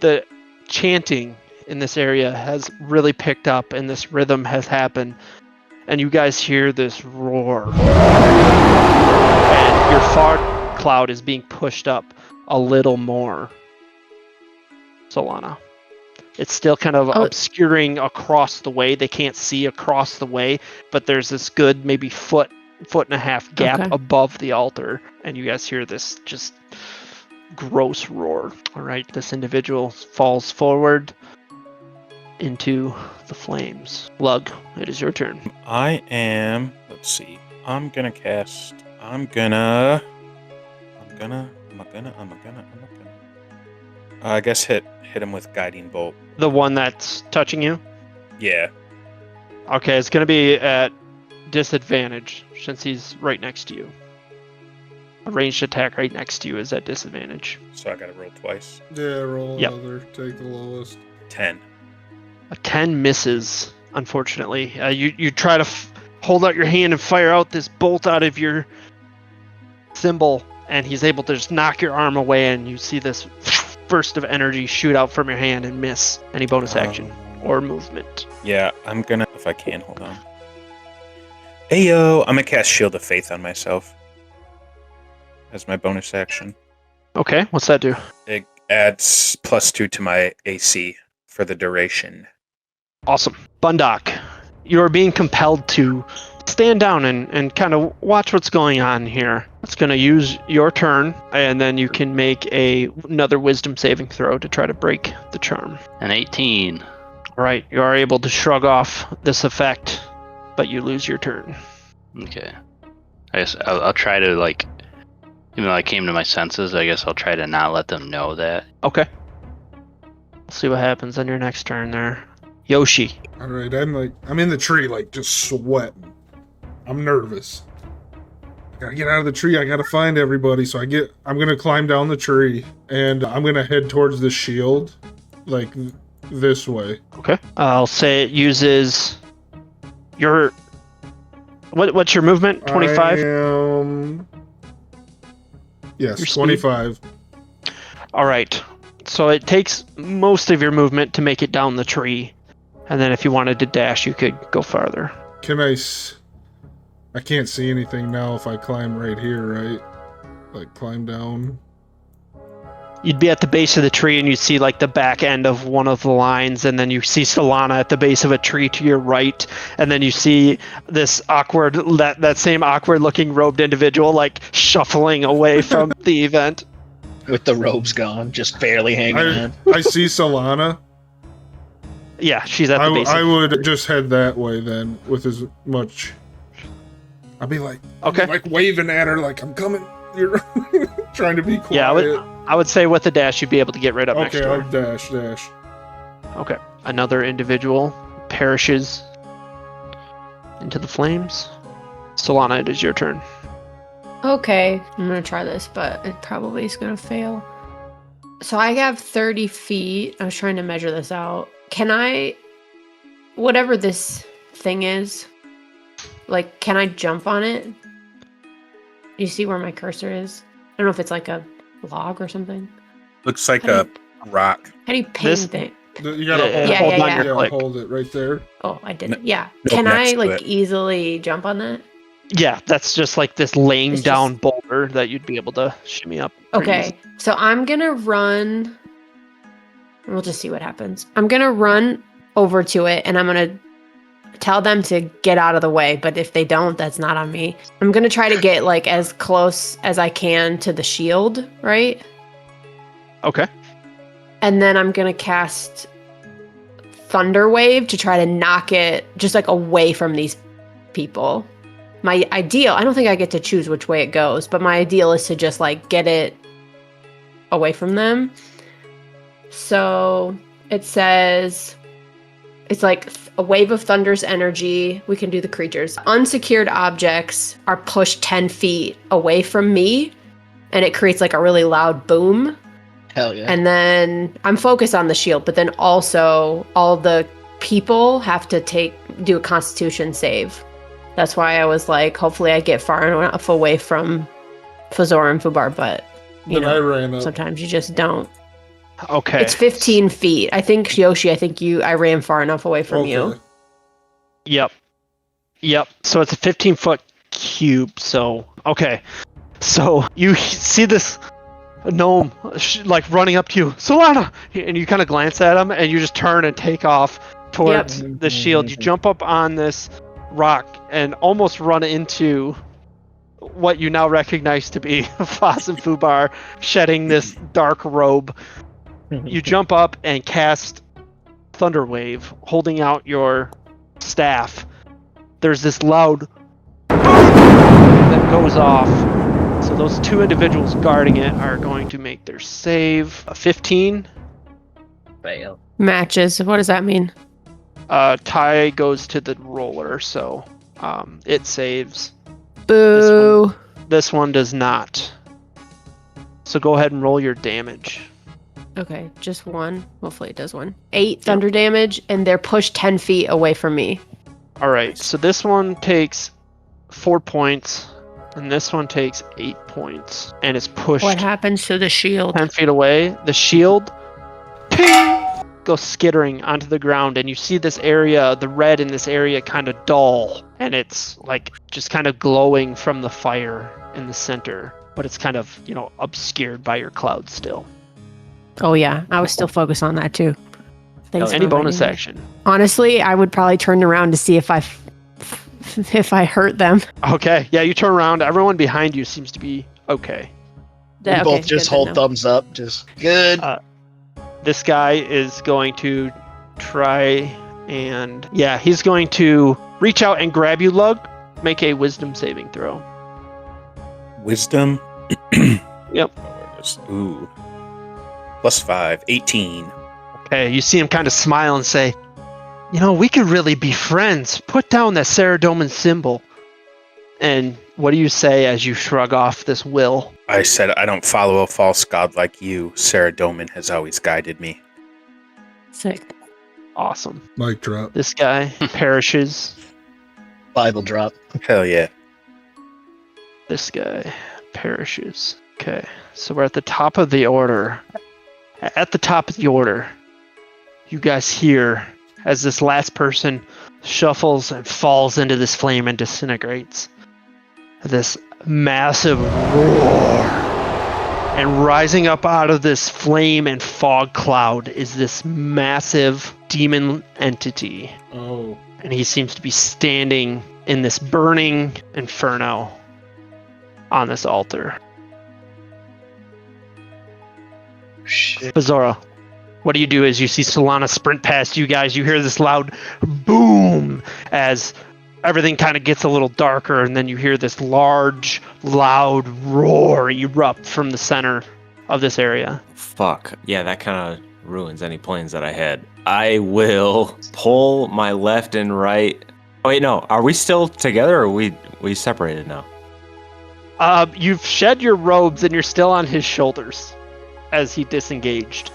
A: The chanting in this area has really picked up, and this rhythm has happened, and you guys hear this roar, and your fog cloud is being pushed up a little more. Solana. It's still kind of obscuring across the way. They can't see across the way, but there's this good maybe foot and a half gap
E: Okay.
A: above the altar, and you guys hear this just gross roar. All right, this individual falls forward into the flames. Lug, it is your turn.
F: I am. Let's see. I'm gonna cast. I guess hit him with guiding bolt.
A: The one that's touching you?
F: Yeah.
A: Okay, it's going to be at disadvantage since he's right next to you. A ranged attack right next to you is at disadvantage.
F: So I gotta roll twice.
B: Yeah, roll
A: Yep.
B: another. Take the lowest.
F: 10.
A: A 10 misses, unfortunately. You try to hold out your hand and fire out this bolt out of your symbol, and he's able to just knock your arm away, and you see this burst of energy shoot out from your hand and miss any bonus action or movement.
F: Yeah, I'm gonna. If I can, hold on. Hey yo, I'm gonna cast Shield of Faith on myself as my bonus action.
A: Okay, what's that do?
F: It adds +2 to my AC for the duration.
A: Awesome. Bundock, you're being compelled to stand down and kind of watch what's going on here. It's going to use your turn, and then you can make another wisdom saving throw to try to break the charm.
G: An 18.
A: All right, you are able to shrug off this effect, but you lose your turn.
G: Okay. I guess I'll try to, like, even though I came to my senses, I guess I'll try to not let them know that.
A: Okay. We'll see what happens on your next turn there. Yoshi.
B: All right, I'm in the tree, like, just sweating. I'm nervous. I gotta get out of the tree. I gotta find everybody. So I'm gonna climb down the tree, and I'm gonna head towards the shield, like this way.
A: Okay. I'll say it uses your... What's your movement? 25?
B: Yes,
A: Your speed?
B: 25.
A: All right. So it takes most of your movement to make it down the tree. And then if you wanted to dash, you could go farther.
B: I can't see anything now if I climb right here, right? Like, climb down.
A: You'd be at the base of the tree and you'd see like the back end of one of the lines, and then you see Solana at the base of a tree to your right, and then you see this that same awkward looking robed individual like shuffling away from the event.
C: With the robes gone, just barely hanging on.
B: I see Solana.
A: Yeah, she's at the base.
B: I would just head that way then, with as much... I'd be like,
A: okay,
B: like waving at her like, I'm coming. You're trying to be quiet.
A: Yeah, I would say with the dash, you'd be able to get right up next to her.
B: Okay, I'll dash.
A: Okay, another individual perishes into the flames. Solana, it is your turn.
E: Okay, I'm gonna try this, but it probably is gonna fail. So I have 30 feet. I was trying to measure this out. Can I, whatever this thing is, like, can I jump on it? You see where my cursor is? I don't know if it's like a log or something.
F: Looks like a rock.
E: How do you ping thing?
B: You gotta hold it right there.
E: Oh, I didn't. Yeah.
F: No,
E: Can I, like,
F: it.
E: easily jump on that?
A: Yeah, that's just like this laying down boulder that you'd be able to shimmy up.
E: Okay, so I'm gonna run. We'll just see what happens. I'm gonna run over to it, and I'm gonna tell them to get out of the way. But if they don't, that's not on me. I'm gonna try to get like as close as I can to the shield, right?
A: Okay.
E: And then I'm gonna cast Thunder Wave to try to knock it just like away from these people. My ideal, I don't think I get to choose which way it goes, but my ideal is to just like get it away from them. So it says it's like a wave of thunder's energy. We can do the creatures. Unsecured objects are pushed 10 feet away from me, and it creates like a really loud boom.
C: Hell yeah.
E: And then I'm focused on the shield, but then also all the people have to do a Constitution save. That's why I was like, hopefully I get far enough away from Fazor and Fubar, but
B: I ran up.
E: Sometimes you just don't.
A: Okay.
E: It's 15 feet. I think, Yoshi, I ran far enough away from you.
A: Yep. So it's a 15-foot cube, so... Okay. So you see this gnome like running up to you, Solana! And you kind of glance at him, and you just turn and take off towards the shield. You jump up on this rock and almost run into what you now recognize to be Foz and Fubar shedding this dark robe. You jump up and cast Thunder Wave, holding out your staff. There's this loud boom that goes off. So those two individuals guarding it are going to make their save. A 15.
C: Fail.
E: Matches. What does that mean?
A: Tie goes to the roller, so it saves.
E: Boo.
A: This one does not. So go ahead and roll your damage.
E: Okay, just one. Hopefully it does one. 8 thunder damage, and they're pushed 10 feet away from me.
A: All right, so this one takes 4 points, and this one takes 8 points, and it's pushed.
E: What happens to the shield?
A: 10 feet away. The shield, ping, go skittering onto the ground, and you see this area, the red in this area, kind of dull, and it's like just kind of glowing from the fire in the center, but it's kind of, obscured by your clouds still.
E: Oh yeah, I was still focused on that too. Thanks
A: Any
E: for
A: bonus
E: reminding me.
A: action?
E: Honestly, I would probably turn around to see if I hurt them.
A: Okay, yeah, you turn around. Everyone behind you seems to be okay.
C: We
E: Okay,
C: both just
E: good to
C: hold
E: know.
C: thumbs up. Just good.
A: This guy is going to try and, he's going to reach out and grab you, Lug. Make a wisdom saving throw.
F: Wisdom.
A: Yep.
F: Ooh. +5, 18.
A: Okay, you see him kind of smile and say, we could really be friends. Put down that Saradomin symbol. And what do you say as you shrug off this will?
F: I said, I don't follow a false god like you. Saradomin has always guided me.
E: Sick.
A: Awesome.
B: Mic drop.
A: This guy perishes.
C: Bible drop.
F: Hell yeah.
A: This guy perishes. Okay, so we're at the top of the order. At the top of the order, you guys hear as this last person shuffles and falls into this flame and disintegrates. This massive roar. And rising up out of this flame and fog cloud is this massive demon entity.
B: Oh.
A: And he seems to be standing in this burning inferno on this altar.
C: Shit.
A: Bizarro, what do you do as you see Solana sprint past you guys? You hear this loud boom as everything kind of gets a little darker, and then you hear this large, loud roar erupt from the center of this area.
D: Fuck. Yeah, that kind of ruins any plans that I had. I will pull my left and right. Oh, wait, no. Are we still together, or are we separated now?
A: You've shed your robes, and you're still on his shoulders as he disengaged.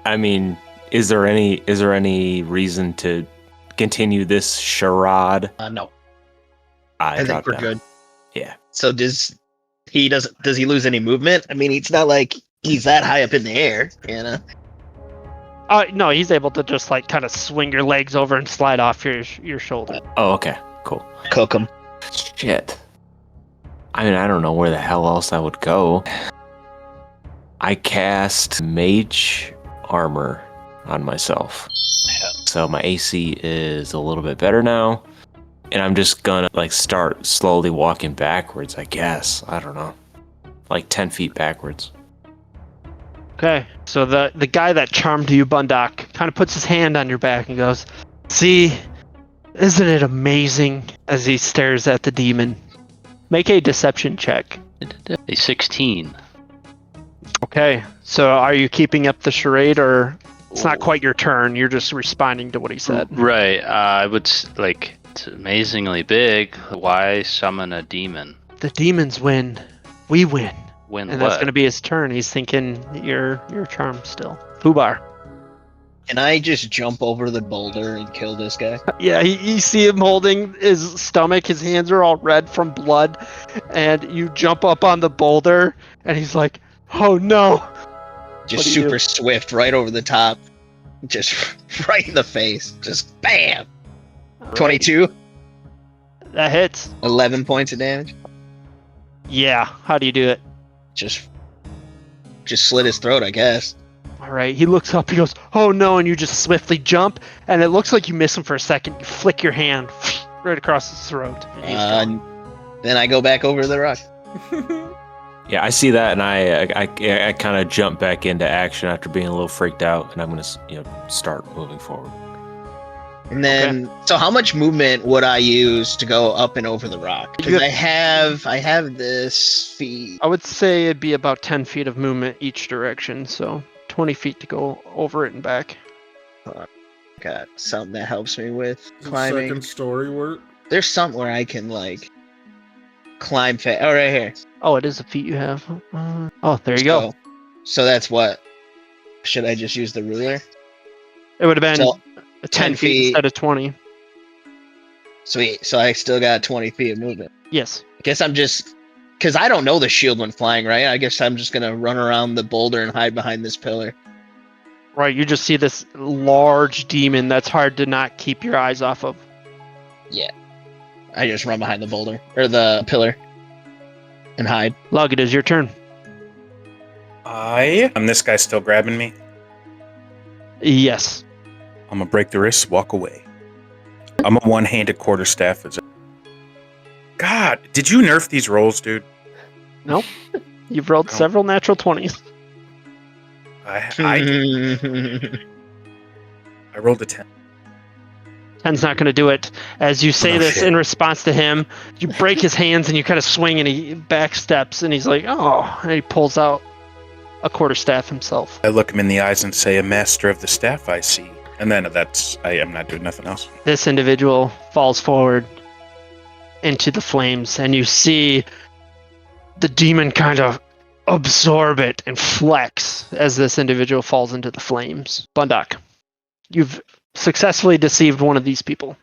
D: I mean, is there any reason to continue this charade?
C: No.
D: I
C: think
D: dropped
C: we're
D: down.
C: good.
D: Yeah.
C: So does he lose any movement? I mean, it's not like he's that high up in the air,
A: No, he's able to just kind of swing your legs over and slide off your shoulder.
D: Oh, okay. Cool.
C: Cook him.
D: Shit. I mean, I don't know where the hell else I would go. I cast Mage Armor on myself. So my AC is a little bit better now. And I'm just gonna start slowly walking backwards, I guess. I don't know. 10 feet backwards.
A: Okay, so the guy that charmed you, Bundock, kind of puts his hand on your back and goes, "See, isn't it amazing?" As he stares at the demon. Make a deception check.
G: A 16.
A: Okay, so are you keeping up the charade, or it's not quite your turn? You're just responding to what he said.
G: Right. I would it's amazingly big. Why summon a demon?
A: The demons win. We win.
G: Win
A: And
G: what?
A: that's going to be his turn. He's thinking you're charmed still. Fubar.
C: Can I just jump over the boulder and kill this guy?
A: Yeah, you see him holding his stomach. His hands are all red from blood. And you jump up on the boulder, and he's like, "Oh no."
C: Just
A: What do you
C: super swift, right over the top. Just right in the face. Just bam. 22.
A: That hits.
C: 11 points of damage.
A: Yeah. How do you do it?
C: Just slit his throat, I guess.
A: All right. He looks up. He goes, "Oh no!" And you just swiftly jump, and it looks like you miss him for a second. You flick your hand right across his throat. And he's gone.
C: Then I go back over the rock.
D: Yeah, I see that, and I kind of jump back into action after being a little freaked out, and I'm gonna start moving forward.
C: And then, So how much movement would I use to go up and over the rock? Because I have this feat.
A: I would say it'd be about 10 feet of movement each direction, so 20 feet to go over it and back.
C: Got something that helps me with
B: Does
C: climbing.
B: second story work?
C: There's something where I can climb fast. Oh, right here.
A: Oh, it is a feat you have. Oh, there you go.
C: So that's what? Should I just use the ruler?
A: It would have been
C: So,
A: 10 feet
C: feet.
A: instead of 20.
C: Sweet. So I still got 20 feet of movement.
A: Yes.
C: I guess I'm just... Because I don't know the shield when flying, right? I guess I'm just going to run around the boulder and hide behind this pillar.
A: Right, you just see this large demon that's hard to not keep your eyes off of.
C: Yeah. I just run behind the boulder or the pillar and hide.
A: Lug, it is your turn.
F: This guy's still grabbing me.
A: Yes.
F: I'm gonna break the wrist, walk away. I'm a one-handed quarterstaff. God, did you nerf these rolls, dude?
A: Nope. You've rolled several natural 20s.
F: I rolled a 10.
A: 10's not going to do it. As you say this in response to him, you break his hands and you kind of swing and he backsteps and he's like, oh, and he pulls out a quarterstaff himself.
F: I look him in the eyes and say, a master of the staff, I see. And then I am not doing nothing else.
A: This individual falls forward into the flames and you see the demon kind of absorb it and flex as this individual falls into the flames. Blundock, you've successfully deceived one of these people.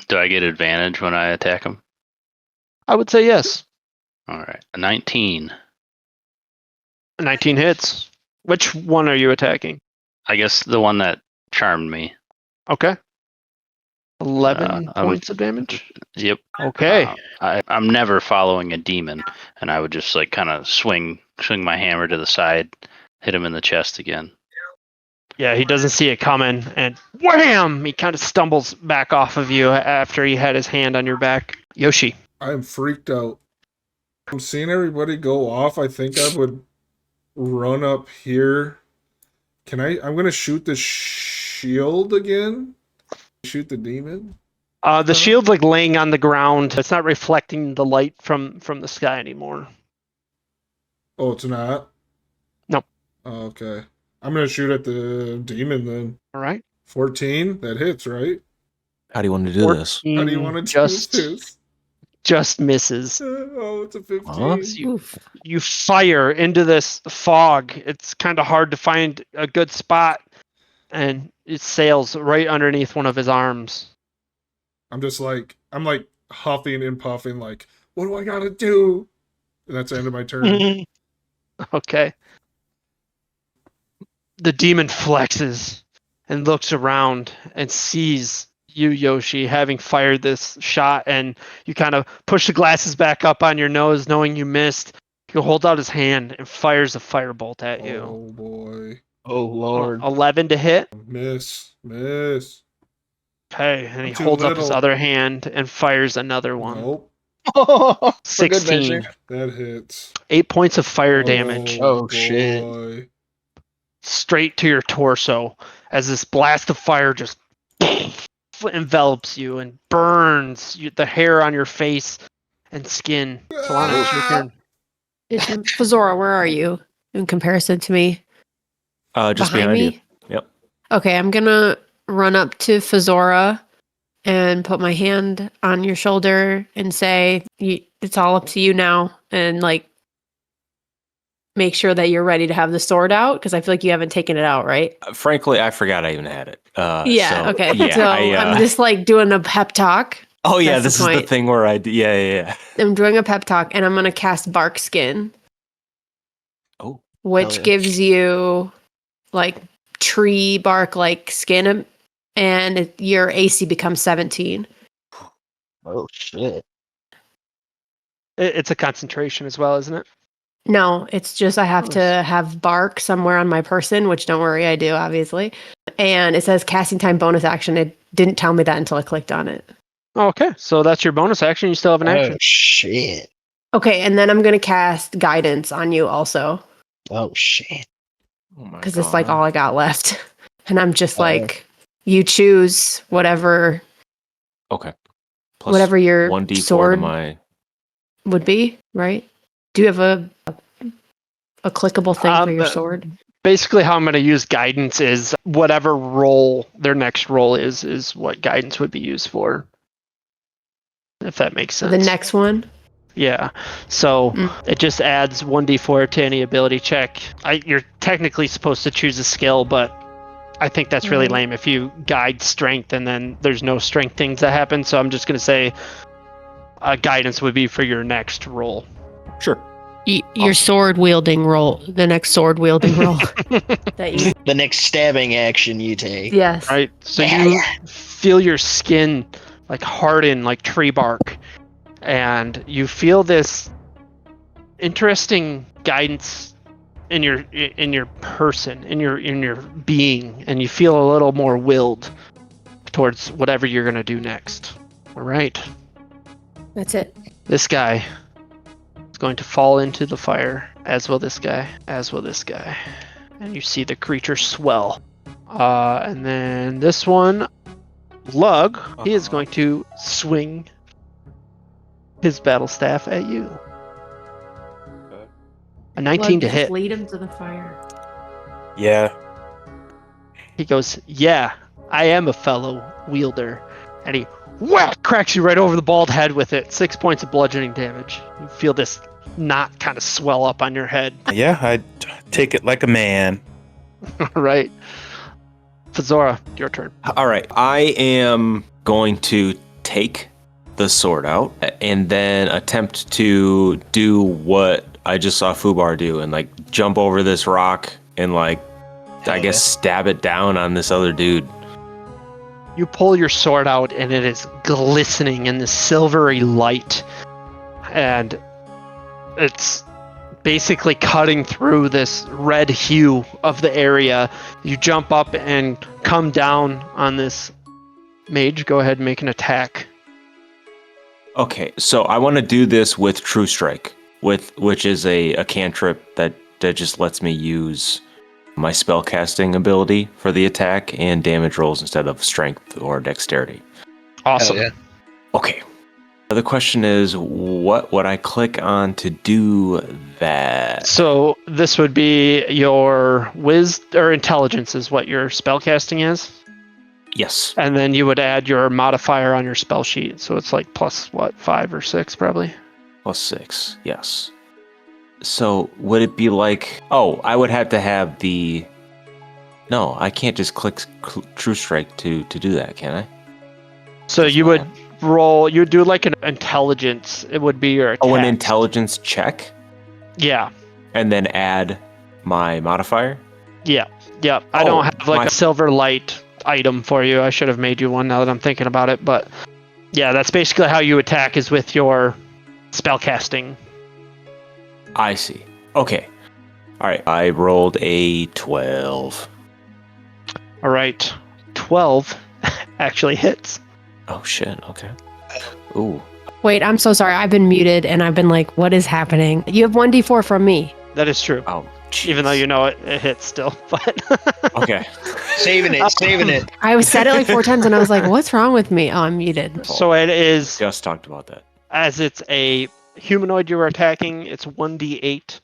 G: Do I get advantage when I attack him?
A: I would say yes.
G: All right. A 19.
A: 19 hits. Which one are you attacking?
G: I guess the one that charmed me.
A: Okay. 11 points of damage?
G: Yep.
A: Okay.
G: I'm never following a demon, and I would just like kind of swing my hammer to the side, hit him in the chest again.
A: Yeah, he doesn't see it coming, and wham! He kind of stumbles back off of you after he had his hand on your back. Yoshi.
B: I'm freaked out. I'm seeing everybody go off. I think I would run up here. I'm going to shoot the shield again. Shoot the demon.
A: The shield's like laying on the ground. It's not reflecting the light from the sky anymore.
B: Oh, it's not?
A: Nope.
B: Oh, okay. I'm going to shoot at the demon then.
A: All right.
B: 14, that hits, right?
D: How do you want to do this?
B: How do you want to do this?
A: Just misses.
B: Oh, it's a 15.
D: Huh?
A: You fire into this fog. It's kind of hard to find a good spot, and it sails right underneath one of his arms.
B: I'm like huffing and puffing, like, what do I gotta do? And that's the end of my turn.
A: Okay. The demon flexes and looks around and sees you, Yoshi, having fired this shot, and you kind of push the glasses back up on your nose, knowing you missed. He holds out his hand and fires a firebolt at you.
B: Oh, boy.
C: Oh, Lord.
A: 11 to hit.
B: Miss.
A: Okay, and he
B: Too
A: holds up his
B: little.
A: other hand and fires another one.
B: Nope.
A: 16.
B: That hits.
A: 8 points of fire damage.
C: Oh, shit.
B: Boy.
A: Straight to your torso as this blast of fire just envelops you and burns the hair on your face and skin. Solana, it's your turn.
E: Fazora, where are you in comparison to me?
D: Just
E: Behind
D: behind
E: me?
D: you. Yep.
E: Okay, I'm gonna run up to Fazora and put my hand on your shoulder and say, it's all up to you now. And like, make sure that you're ready to have the sword out, because I feel like you haven't taken it out, right?
D: Frankly, I forgot I even had it.
E: Okay.
D: Yeah,
E: So I'm just like doing a pep talk.
D: Oh yeah,
E: That's
D: this
E: the
D: is the
E: point.
D: thing where yeah.
E: I'm doing a pep talk, and I'm gonna cast Bark Skin,
D: Oh,
E: which
C: yeah.
E: gives you like tree bark like skin, and your AC becomes 17.
C: Oh, shit.
A: It's a concentration as well, isn't it?
E: No, it's just I have to have bark somewhere on my person, which don't worry, I do, obviously. And it says casting time bonus action. It didn't tell me that until I clicked on it.
A: Okay, so that's your bonus action. You still have an action.
C: Oh, shit.
E: Okay, and then I'm going to cast guidance on you also,
C: Oh, shit.
D: oh my
E: because it's like
D: God.
E: all I got left. And I'm just like, you choose whatever
D: Okay. Plus
E: whatever your
D: 1d4
E: sword
D: to my.
E: would be, right? Do you have a clickable thing for your sword?
A: Basically, how I'm going to use guidance is whatever roll their next roll is what guidance would be used for. If that makes sense.
E: The next one?
A: Yeah. So it just adds 1d4 to any ability check. You're technically supposed to choose a skill, but I think that's really lame if you guide strength and then there's no strength things that happen. So I'm just going to say guidance would be for your next roll.
D: Sure.
E: Your sword wielding roll, the next sword wielding roll.
C: The next stabbing action you take.
E: Yes.
A: Right. So you feel your skin like harden like tree bark, and you feel this interesting guidance in your person, in your being, and you feel a little more willed towards whatever you're gonna do next. All right.
E: That's it.
A: This guy is going to fall into the fire, as will this guy, as will this guy. And you see the creature swell. And then this one, Lug, he is going to swing his battle staff at you. A 19 to hit.
E: Lead him to the fire.
F: Yeah.
A: He goes, yeah, I am a fellow wielder. And he whack cracks you right over the bald head with it. 6 points of bludgeoning damage. You feel this knot kind of swell up on your head.
F: Yeah, I take it like a man.
A: All right. Fazora, your turn.
D: All right. I am going to take the sword out and then attempt to do what I just saw Fubar do and like jump over this rock and like, I guess, stab it down on this other dude.
A: You pull your sword out and it is glistening in the silvery light. And it's basically cutting through this red hue of the area. You jump up and come down on this mage. Go ahead and make an attack.
D: Okay, so I want to do this with True Strike, which is a cantrip that just lets me use my spellcasting ability for the attack and damage rolls instead of strength or dexterity.
A: Awesome.
C: Yeah.
D: Okay. The question is, what would I click on to do that?
A: So this would be your or intelligence is what your spellcasting is.
D: Yes.
A: And then you would add your modifier on your spell sheet. So it's like plus what, 5 or 6 probably?
D: Plus 6, yes. So would it be like, I would have to have the... No, I can't just click True Strike to do that, can I?
A: So you would roll, you would do like an intelligence. It would be your attack.
D: Oh, an intelligence check?
A: Yeah.
D: And then add my modifier?
A: Yeah. I don't have like a silver light item for you. I should have made you one now that I'm thinking about it. But yeah, that's basically how you attack is with your spellcasting.
D: I see. Okay. All right. I rolled a 12.
A: All right. 12 actually hits.
D: Oh, shit. Okay. Ooh.
E: Wait, I'm so sorry. I've been muted and I've been like, what is happening? You have 1d4 from me.
A: That is true.
D: Oh, geez.
A: Even though you know it hits still. But
D: Okay.
C: Saving it.
E: I said it like 4 times and I was like, what's wrong with me? Oh, I'm muted.
A: So it is,
D: Just talked about that.
A: as it's a humanoid you are attacking, it's 1d8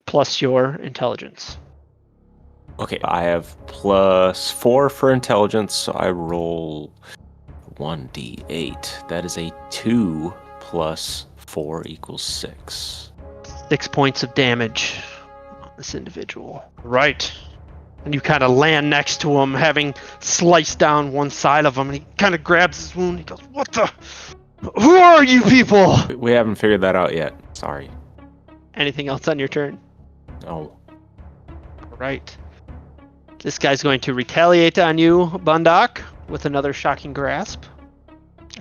A: plus your intelligence.
D: Okay. I have plus 4 for intelligence, so I roll 1d8. That is a 2 plus 4 equals 6.
A: 6 points of damage on this individual. Right. And you kind of land next to him, having sliced down one side of him, and he kind of grabs his wound. He goes, "What the? Who are you people?"
D: We haven't figured that out yet. Sorry.
A: Anything else on your turn?
D: No.
A: Right. This guy's going to retaliate on you, Bundock, with another shocking grasp.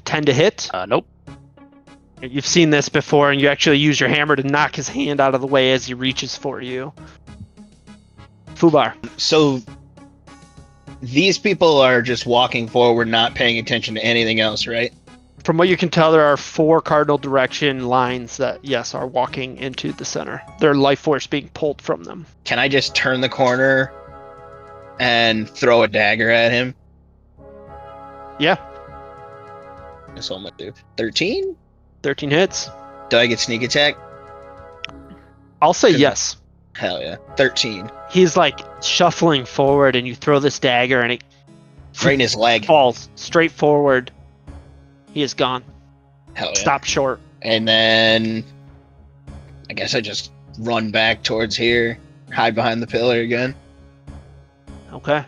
A: 10 to hit.
G: Nope.
A: You've seen this before, and you actually use your hammer to knock his hand out of the way as he reaches for you. Fubar.
C: So these people are just walking forward, not paying attention to anything else, right?
A: From what you can tell, there are 4 cardinal direction lines that, yes, are walking into the center. Their life force being pulled from them.
C: Can I just turn the corner and throw a dagger at him?
A: Yeah.
C: That's all I'm gonna do. 13?
A: 13 hits.
C: Do I get sneak attack?
A: I'll say yes.
C: Hell yeah. 13.
A: He's like shuffling forward, and you throw this dagger, and it
C: Right in his leg.
A: falls straight forward. He is gone.
C: Hell yeah.
A: Stop short.
C: And then I guess I just run back towards here, hide behind the pillar again.
A: Okay.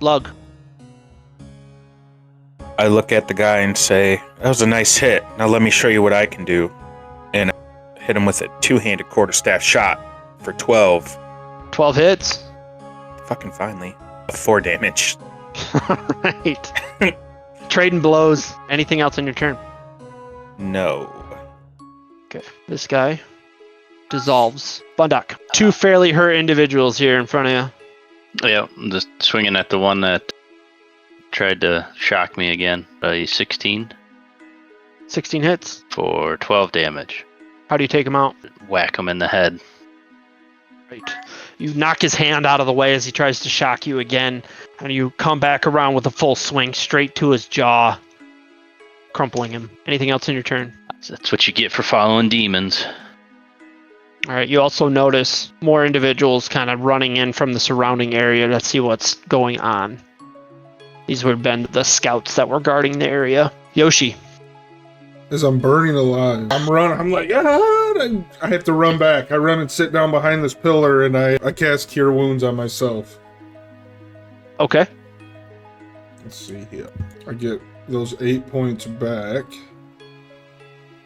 A: Lug.
F: I look at the guy and say, "That was a nice hit. Now let me show you what I can do." And hit him with a two-handed quarterstaff shot for 12.
A: 12 hits.
F: Fucking finally. 4 damage.
A: Right. Trading blows. Anything else on your turn?
F: No.
A: Okay. This guy dissolves. Bundock. 2 fairly hurt individuals here in front of you.
G: Yeah, I'm just swinging at the one that tried to shock me again. 16
A: 16 hits.
G: for 12 damage.
A: How do you take him out?
G: Whack him in the head.
A: Right. You knock his hand out of the way as he tries to shock you again, and you come back around with a full swing straight to his jaw, crumpling him. Anything else in your turn?
G: That's what you get for following demons.
A: All right. You also notice more individuals kind of running in from the surrounding area to see what's going on. These would have been the scouts that were guarding the area. Yoshi.
B: As I'm burning alive, I'm running. I'm like, I have to run back. I run and sit down behind this pillar, and I cast Cure Wounds on myself.
A: Okay.
B: Let's see here. I get those 8 points back.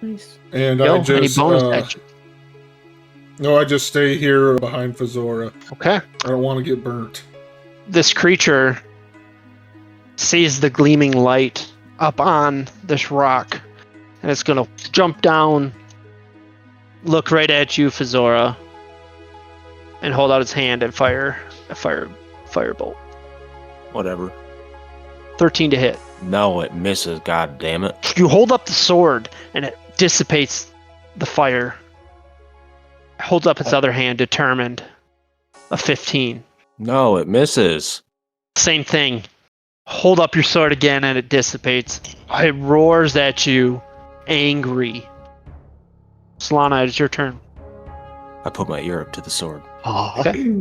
E: Nice.
B: And
A: Yo,
B: I just
A: any bonus action?
B: no, I just stay here behind Fazora.
A: Okay.
B: I don't want to get burnt.
A: This creature sees the gleaming light up on this rock, and it's gonna jump down, look right at you, Fazora, and hold out its hand and fire a firebolt.
D: Whatever.
A: 13 to hit.
D: No, it misses. God damn it.
A: You hold up the sword, and it dissipates the fire. It holds up its other hand, determined. A 15.
D: No, it misses.
A: Same thing. Hold up your sword again, and it dissipates. It roars at you, angry. Solana, it's your turn.
D: I put my ear up to the sword.
A: Okay.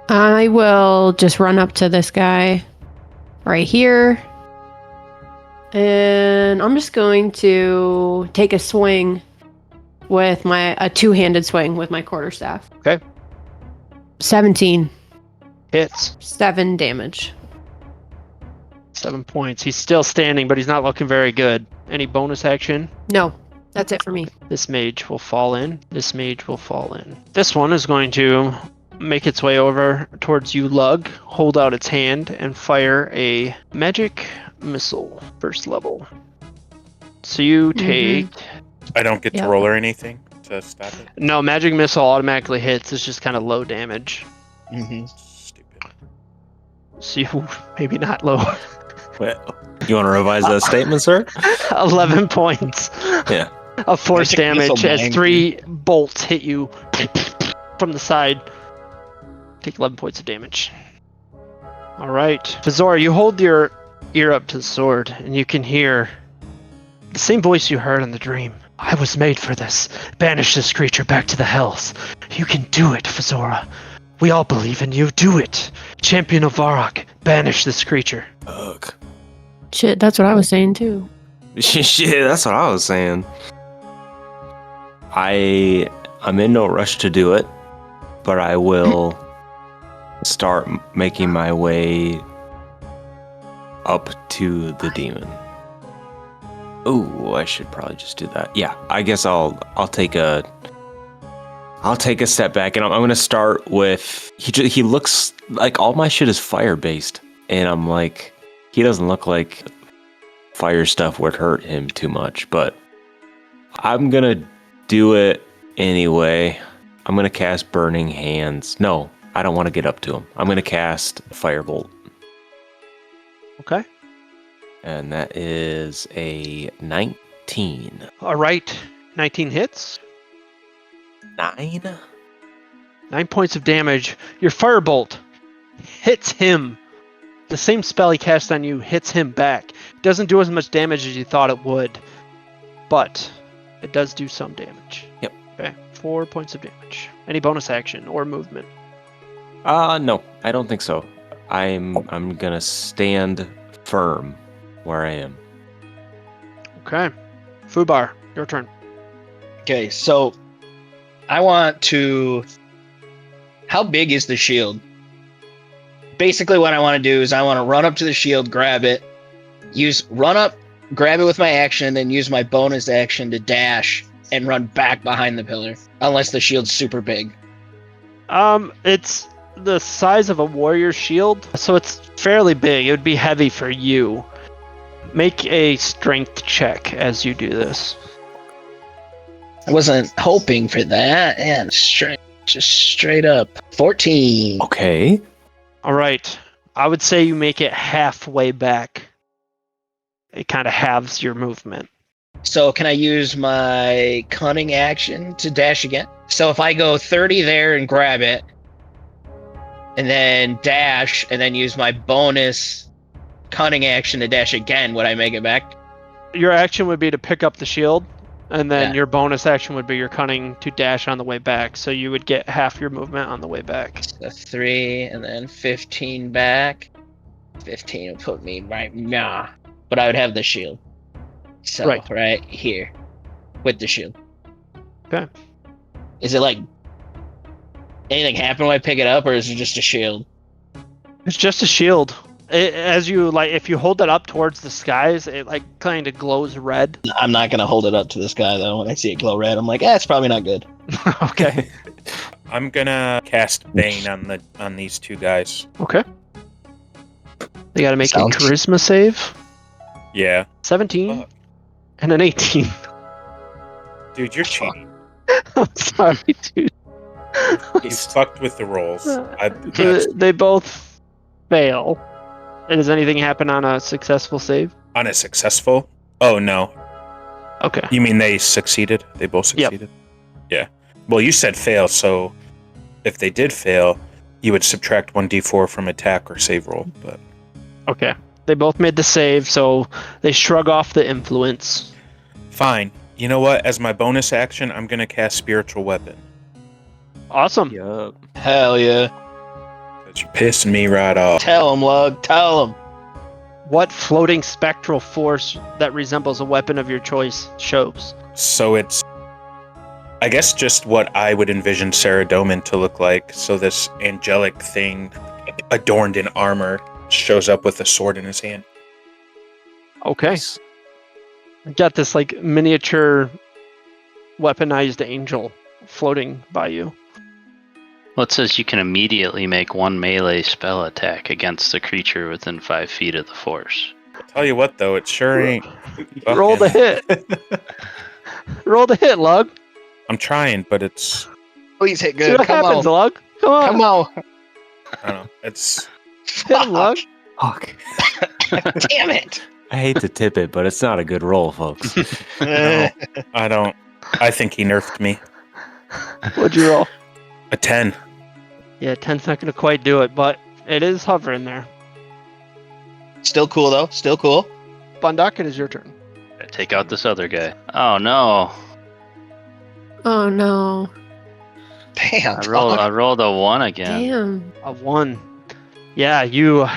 E: I will just run up to this guy right here. And I'm just going to take a swing with a two-handed swing with my quarterstaff.
A: Okay.
E: 17.
A: Hits.
E: 7 damage.
A: 7 points. He's still standing, but he's not looking very good. Any bonus action?
E: No, that's it for me.
A: This mage will fall in. This mage will fall in. This one is going to make its way over towards you, Lug, hold out its hand, and fire a magic missile, first level. So you take...
F: I don't get to roll or anything to stop it?
A: No, magic missile automatically hits. It's just kind of low damage.
F: Stupid.
A: So you, maybe not low.
D: Well, you want to revise that statement, sir?
A: 11 points.
D: Yeah.
A: Of force
C: Magic missile
A: damage as
C: bang.
A: 3 bolts hit you from the side. Take 11 points of damage. Alright. Fazora, you hold your ear up to the sword, and you can hear the same voice you heard in the dream. I was made for this. Banish this creature back to the hells. You can do it, Fazora. We all believe in you. Do it. Champion of Varrock, banish this creature.
D: Ugh.
E: Shit, that's what I was saying too.
D: Shit, that's what I was saying. I'm in no rush to do it, but I will start making my way up to the demon. Oh, I should probably just do that. Yeah, I guess I'll take a step back, and I'm gonna start with he looks like all my shit is fire based, and I'm like, he doesn't look like fire stuff would hurt him too much, but I'm gonna do it anyway. I'm gonna cast Burning Hands. No, I don't want to get up to him. I'm gonna cast Firebolt.
A: Okay.
D: And that is a 19.
A: Alright. 19 hits.
D: 9?
A: 9 points of damage. Your firebolt hits him. The same spell he cast on you hits him back. Doesn't do as much damage as you thought it would, but it does do some damage.
D: Yep.
A: Okay. 4 points of damage. Any bonus action or movement?
D: No, I don't think so. I'm gonna stand firm where I am.
A: Okay. Fubar, your turn.
C: Okay, so I want to... How big is the shield? Basically what I want to do is I want to run up to the shield, grab it, use run up grab it with my action, and then use my bonus action to dash and run back behind the pillar. Unless the shield's super big.
A: It's the size of a warrior shield, so it's fairly big. It would be heavy for you. Make a strength check as you do this.
C: I wasn't hoping for that, and just straight up 14.
D: Okay.
A: All right. I would say you make it halfway back. It kind of halves your movement.
C: So can I use my cunning action to dash again? So if I go 30 there and grab it, and then dash, and then use my bonus cunning action to dash again, would I make it back?
A: Your action would be to pick up the shield, and then
C: Yeah.
A: your bonus action would be your cunning to dash on the way back. So you would get half your movement on the way back.
C: So 3, and then 15 back. 15 would put me right now. But I would have the shield. So, right here. With the shield.
A: Okay.
C: Is it like... anything happen when I pick it up, or is it just a shield?
A: It's just a shield. As you if you hold it up towards the skies, it kind of glows red.
C: I'm not gonna hold it up to the sky though. When I see it glow red, I'm like, it's probably not good.
A: Okay.
F: I'm gonna cast Bane on these two guys.
A: Okay. They got to make
C: Sounds-
A: a charisma save.
F: Yeah.
A: 17 and an 18.
F: Dude, you're cheating.
A: I'm sorry, dude.
F: You fucked with the rolls.
A: They both fail. And does anything happen on a successful save?
F: On a successful? Oh, no.
A: Okay.
F: You mean they succeeded? They both succeeded? Yeah. Well, you said fail, so if they did fail, you would subtract 1d4 from attack or save roll. But
A: Okay. They both made the save, so they shrug off the influence.
F: fine. You know what? As my bonus action, I'm going to cast Spiritual Weapon.
A: Awesome.
D: Yup.
C: Hell yeah.
F: But you're pissing me right off.
C: Tell him, Lug. Tell him.
A: What floating spectral force that resembles a weapon of your choice shows?
F: So it's, I guess, just what I would envision Saradomin to look like. So this angelic thing adorned in armor shows up with a sword in his hand.
A: Okay. Got this miniature weaponized angel floating by you.
G: Well, it says you can immediately make one melee spell attack against the creature within 5 feet of the force.
F: I'll tell you what, though, it sure ain't.
A: Roll the hit. Roll the hit, Lug.
F: I'm trying, but it's,
C: Please hit
A: See
C: good.
A: what
C: Come
A: happens,
C: on.
A: Lug. Come on.
C: Come on.
F: I don't know. It's,
A: Hit him, Lug.
D: Fuck.
C: Damn it.
D: I hate to tip it, but it's not a good roll, folks.
F: no, I don't. I think he nerfed me.
A: What'd you roll?
F: A 10.
A: Yeah, 10's not going to quite do it, but it is hovering there.
C: Still cool, though. Still cool.
A: Bondok, it is your turn.
G: Take out this other guy. Oh no!
E: Oh no.
C: Damn.
G: I rolled a 1 again.
E: Damn.
A: A 1. Yeah,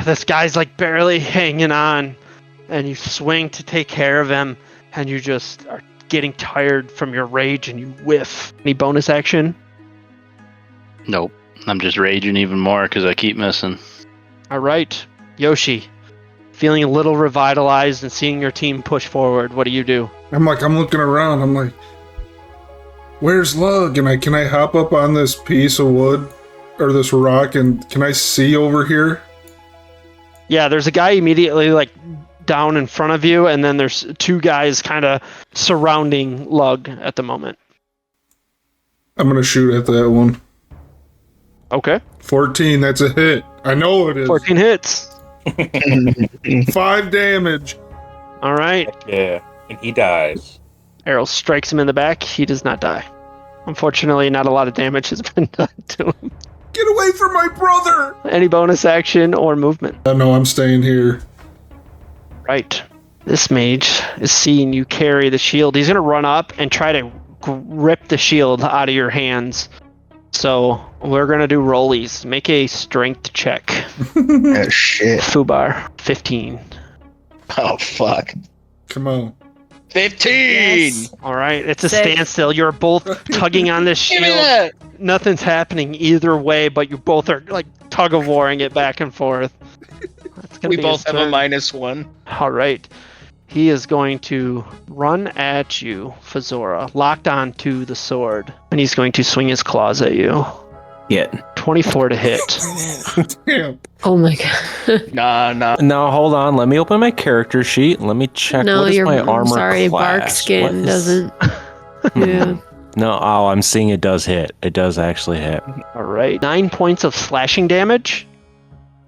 A: this guy's barely hanging on, and you swing to take care of him, and you just are getting tired from your rage, and you whiff. Any bonus action?
G: Nope. I'm just raging even more because I keep missing.
A: All right, Yoshi, feeling a little revitalized and seeing your team push forward, what do you do?
B: I'm looking around. I'm like, where's Lug? And can I hop up on this piece of wood or this rock, and can I see over here?
A: Yeah, there's a guy immediately down in front of you, and then there's 2 guys kind of surrounding Lug at the moment.
B: I'm gonna shoot at that one.
A: Okay.
B: 14, that's a hit. I know it is.
A: 14 hits.
B: 5 damage.
A: All right.
F: Yeah. And he dies.
A: Arrow strikes him in the back. He does not die. Unfortunately, not a lot of damage has been done to him.
B: Get away from my brother!
A: Any bonus action or movement?
B: No, I'm staying here.
A: Right. This mage is seeing you carry the shield. He's going to run up and try to rip the shield out of your hands. So we're going to do rollies. Make a strength check.
C: Oh, shit.
A: Fubar, 15.
C: Oh, fuck.
B: Come on.
C: 15!
E: Yes.
A: All right. It's a
E: Sick.
A: standstill. You're both tugging on this
C: Give me
A: shield.
C: that!
A: Nothing's happening either way, but you both are tug of warring it back and forth. That's gonna
C: We
A: be
C: both
A: his
C: have a
A: turn.
C: -1.
A: All right. He is going to run at you, Fazora, locked onto the sword, and he's going to swing his claws at you.
D: Yeah.
A: 24 to hit.
B: Damn.
E: Oh my god.
C: Nah.
D: Now hold on. Let me open my character sheet. Let me check.
E: No,
D: what is my armor
E: sorry,
D: class?
E: bark skin
D: What is-
E: doesn't. Yeah.
D: No, oh, I'm seeing it does hit. It does actually hit.
A: All right. 9 points of slashing damage.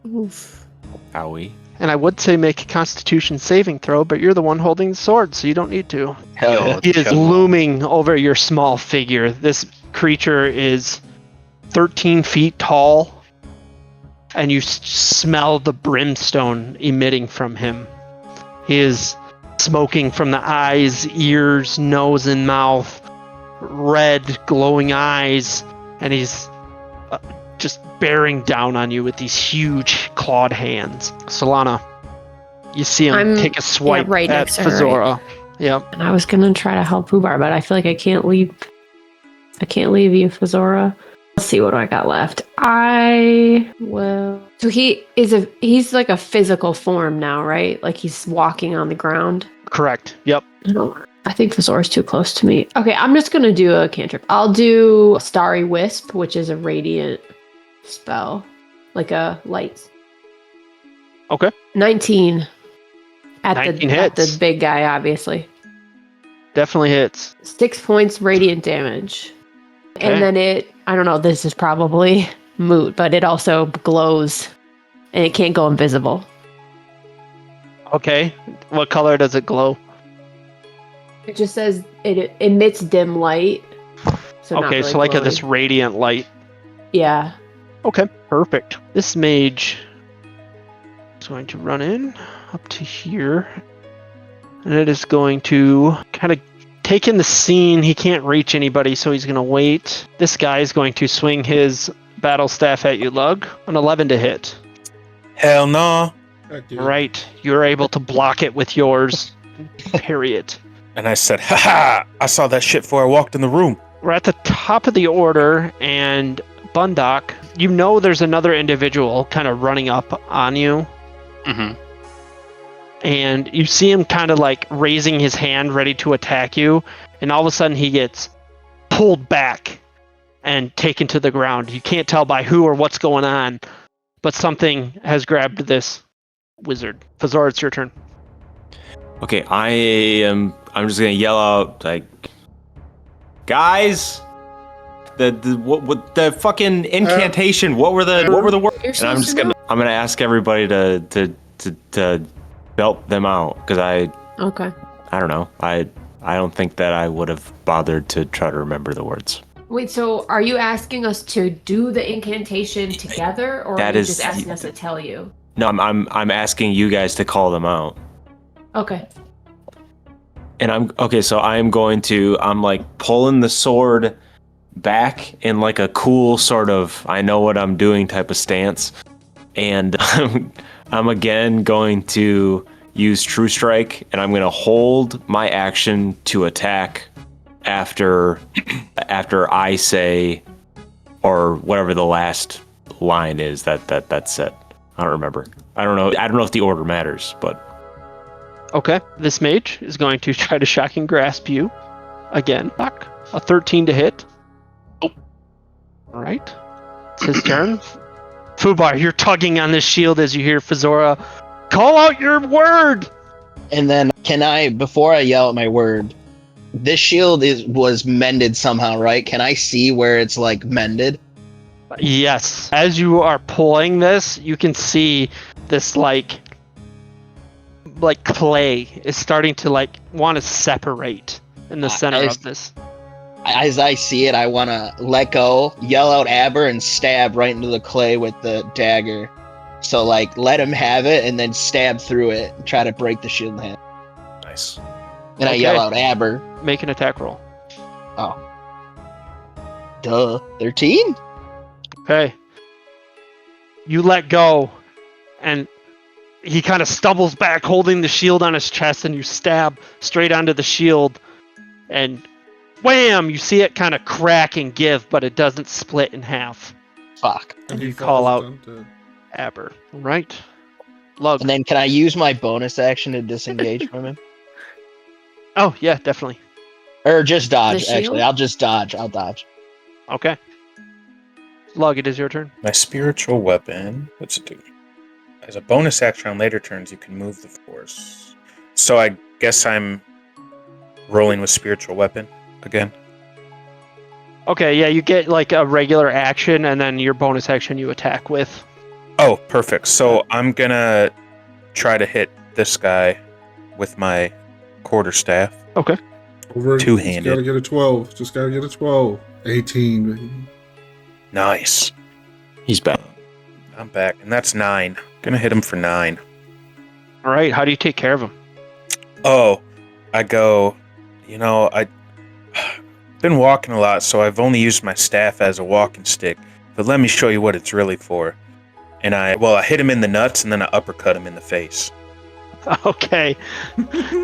E: Oof.
D: Owie.
A: And I would say make a Constitution saving throw, but you're the one holding the sword, so you don't need to.
C: Hell yeah.
A: He is
G: Come on.
A: looming over your small figure. This creature is 13 feet tall, and you smell the brimstone emitting from him. He is smoking from the eyes, ears, nose, and mouth, red, glowing eyes, and he's just bearing down on you with these huge clawed hands. Solana, you see him
E: I'm-
A: take a swipe
E: right
A: at
E: next to her,
A: Fazora. Yep.
E: And I was gonna try to help Fubar, but I feel like I can't leave. I can't leave you, Fazora. Let's see what I got left. I will. So he's like a physical form now, right? Like he's walking on the ground.
A: Correct. Yep.
E: I think Fazora's too close to me. Okay, I'm just gonna do a cantrip. I'll do Starry Wisp, which is a radiant spell, like a light.
A: Okay.
E: 19 at
A: 19
E: at
A: hits.
E: the big guy, obviously.
A: Definitely hits.
E: 6 points radiant damage.
A: Okay.
E: And then I don't know, this is probably moot, but it also glows and it can't go invisible.
A: Okay. What color does it glow?
E: It just says it emits dim light. So not
A: Okay,
E: really
A: so like
E: glowing.
A: this radiant light.
E: Yeah.
A: Okay, perfect. This mage is going to run in up to here. And it is going to kind of take in the scene. He can't reach anybody, so he's going to wait. This guy is going to swing his battle staff at you, Lug. An 11 to hit.
F: Hell no.
B: Heck yeah.
A: Right. You're able to block it with yours. Parry it.
F: And I said, haha, I saw that shit before I walked in the room.
A: We're at the top of the order, and Bundock, you know there's another individual kind of running up on you.
G: Mm-hmm.
A: And you see him kind of like raising his hand ready to attack you, and all of a sudden he gets pulled back and taken to the ground. You can't tell by who or what's going on, but something has grabbed this wizard. Fazor, it's your turn.
D: Okay, I'm just gonna yell out like, guys, the fucking incantation. What were the words? And I'm gonna ask everybody to belt them out because I don't know. I don't think that I would have bothered to try to remember the words.
E: Wait, so are you asking us to do the incantation together, or
D: That
E: are you
D: is-
E: just asking us to tell you?
D: No, I'm asking you guys to call them out.
E: Okay.
D: And I'm like pulling the sword back in like a cool sort of I know what I'm doing type of stance. And I'm again going to use True Strike, and I'm going to hold my action to attack after I say, or whatever the last line is that's it. I don't remember. I don't know if the order matters, but
A: Okay, this mage is going to try to shocking grasp you again. Fuck. A 13 to hit. Oh. All right. It's his turn. Fubar, you're tugging on this shield as you hear Fazora call out your word.
C: And then can I, before I yell at my word, this shield was mended somehow, right? Can I see where it's like mended?
A: Yes. As you are pulling this, you can see this like clay is starting to like want to separate in the center of this.
C: As I see it, I want to let go, yell out Aber, and stab right into the clay with the dagger. So like let him have it and then stab through it and try to break the shield in half.
D: nice.
C: And I yell out Aber.
A: Make an attack roll.
C: Oh. Duh. 13?
A: Okay. You let go, and he kind of stumbles back, holding the shield on his chest, and you stab straight onto the shield, and wham! You see it kind of crack and give, but it doesn't split in half.
C: Fuck.
A: And
B: he
A: you call
B: falls
A: out
B: down
A: Aber. Right? Lug.
C: And then can I use my bonus action to disengage from him?
A: Oh, yeah, definitely.
C: Or just dodge,
E: The
C: actually.
E: shield?
C: I'll just dodge. I'll dodge.
A: Okay. Lug, it is your turn.
F: My spiritual weapon. What's it do? As a bonus action on later turns, you can move the force. So I guess I'm rolling with spiritual weapon again.
A: Okay, yeah, you get like a regular action, and then your bonus action you attack with.
F: Oh, perfect. So I'm gonna try to hit this guy with my quarterstaff.
A: Okay.
B: Over.
F: Two-handed.
B: Just gotta get a 12. Just gotta get a 12. 18. Baby.
F: Nice.
D: He's back.
F: I'm back, and that's 9. Gonna hit him for 9.
A: All right, how do you take care of him?
F: Oh, I go, I've been walking a lot, so I've only used my staff as a walking stick. But let me show you what it's really for. And I hit him in the nuts, and then I uppercut him in the face.
A: Okay.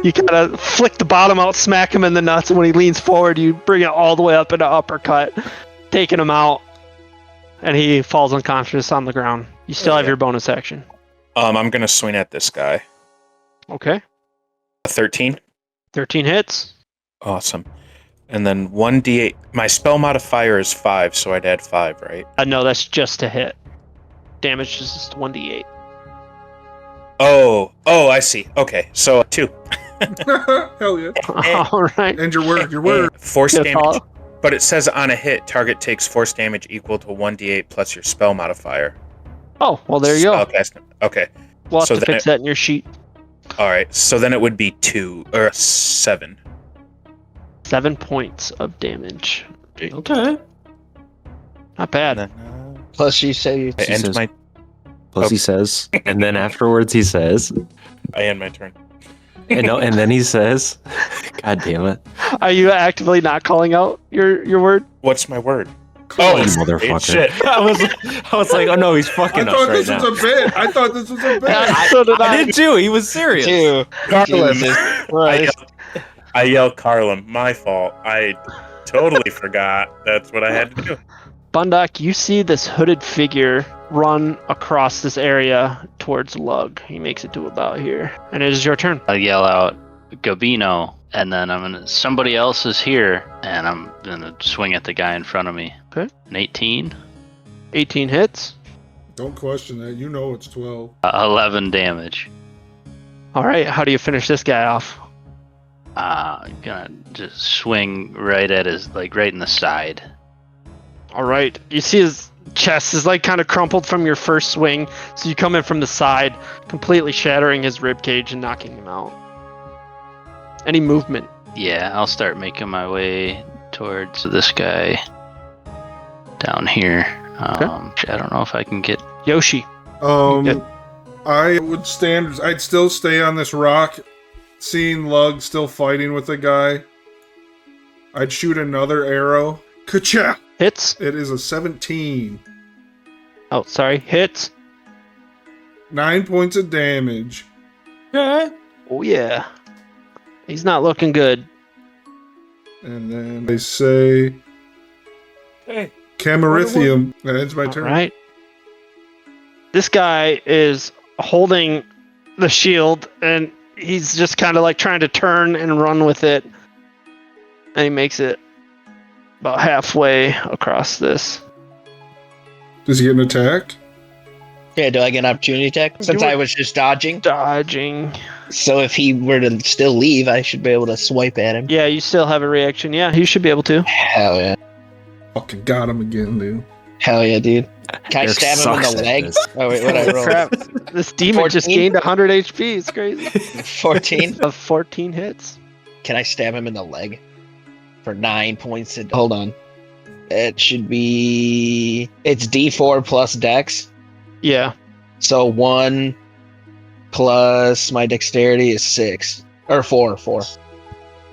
A: You kind of flick the bottom out, smack him in the nuts, and when he leans forward, you bring it all the way up into uppercut, taking him out, and he falls unconscious on the ground. You still have your bonus action.
F: I'm gonna swing at this guy.
A: Okay.
F: 13.
A: 13 hits.
F: Awesome. And then 1d8. My spell modifier is 5, so I'd add 5, right?
A: No, that's just to hit. Damage is just 1d8.
F: Oh, I see. Okay, so 2.
B: Hell yeah.
A: All right.
B: And your word.
F: Force
A: Good
F: damage.
A: call.
F: But it says on a hit, target takes force damage equal to 1d8 plus your spell modifier.
A: Oh, well, there you go.
F: Spellcasting. Okay.
A: We'll have
F: So
A: to
F: then
A: fix that in your sheet.
F: All right. So then it would be 2 or 7.
A: 7 points of damage.
D: Okay.
A: Not bad.
F: And then,
C: Plus, you say you.
F: I end
D: says-
F: my
D: Plus he says, and then afterwards he says,
F: I end my turn.
D: and then he says, God damn it.
A: Are you actively not calling out your word?
F: What's my word?
B: Oh,
D: You
F: it's
D: motherfucker.
F: shit.
D: I was like, oh no, he's
B: I
D: fucking us
B: thought
D: right
B: this
D: now.
B: was a bit. I thought this was a bit.
A: So did
D: I did too. He was serious.
C: Two.
F: Carlin.
C: Jesus
F: I
C: Christ.
F: yelled Carlin. My fault. I totally forgot. That's what I had to do.
A: Bundock, you see this hooded figure run across this area towards Lug. He makes it to about here. And it is your turn.
G: I'll yell out, Gabino, and then somebody else is here, and I'm gonna swing at the guy in front of me.
A: Okay.
G: An 18.
A: 18 hits.
B: Don't question that. You know it's 12.
G: 11 damage.
A: All right, how do you finish this guy off?
G: Gonna just swing right at his, right in the side.
A: All right, you see his chest is like kind of crumpled from your first swing, so you come in from the side, completely shattering his rib cage and knocking him out. Any movement?
G: Yeah, I'll start making my way towards this guy down here. I don't know if I can get.
A: Yoshi.
B: I'd still stay on this rock, seeing Lug still fighting with the guy. I'd shoot another arrow. Ka-chow!
A: Hits.
B: It is a 17.
A: Oh, sorry. Hits.
B: 9 points of damage.
D: Okay.
A: Oh, yeah. He's not looking good.
B: And then I say
F: Hey.
B: Camerithium. That ends my
A: All
B: turn.
A: right. This guy is holding the shield, and he's just kind of like trying to turn and run with it. And he makes it about halfway across this.
B: Does he get an attack?
C: Yeah, do I get an opportunity attack? Since
A: Do
C: I
A: it.
C: was just dodging.
A: Dodging.
C: So if he were to still leave, I should be able to swipe at him.
A: Yeah, you still have a reaction. Yeah, you should be able to.
C: Hell yeah.
B: Fucking got him again, dude.
C: Hell yeah, dude. Can I
D: Eric
C: stab him in
D: sucks
C: the
D: at
C: leg?
D: this.
C: Oh, wait, what I roll?
A: Crap. This demon just
C: 14?
A: gained 100 HP. It's crazy.
C: 14.
A: Of 14 hits.
C: Can I stab him in the leg? For 9 points. Hold on. It should be. It's D4 plus Dex.
A: Yeah.
C: So 1 plus my dexterity is 6. Or 4.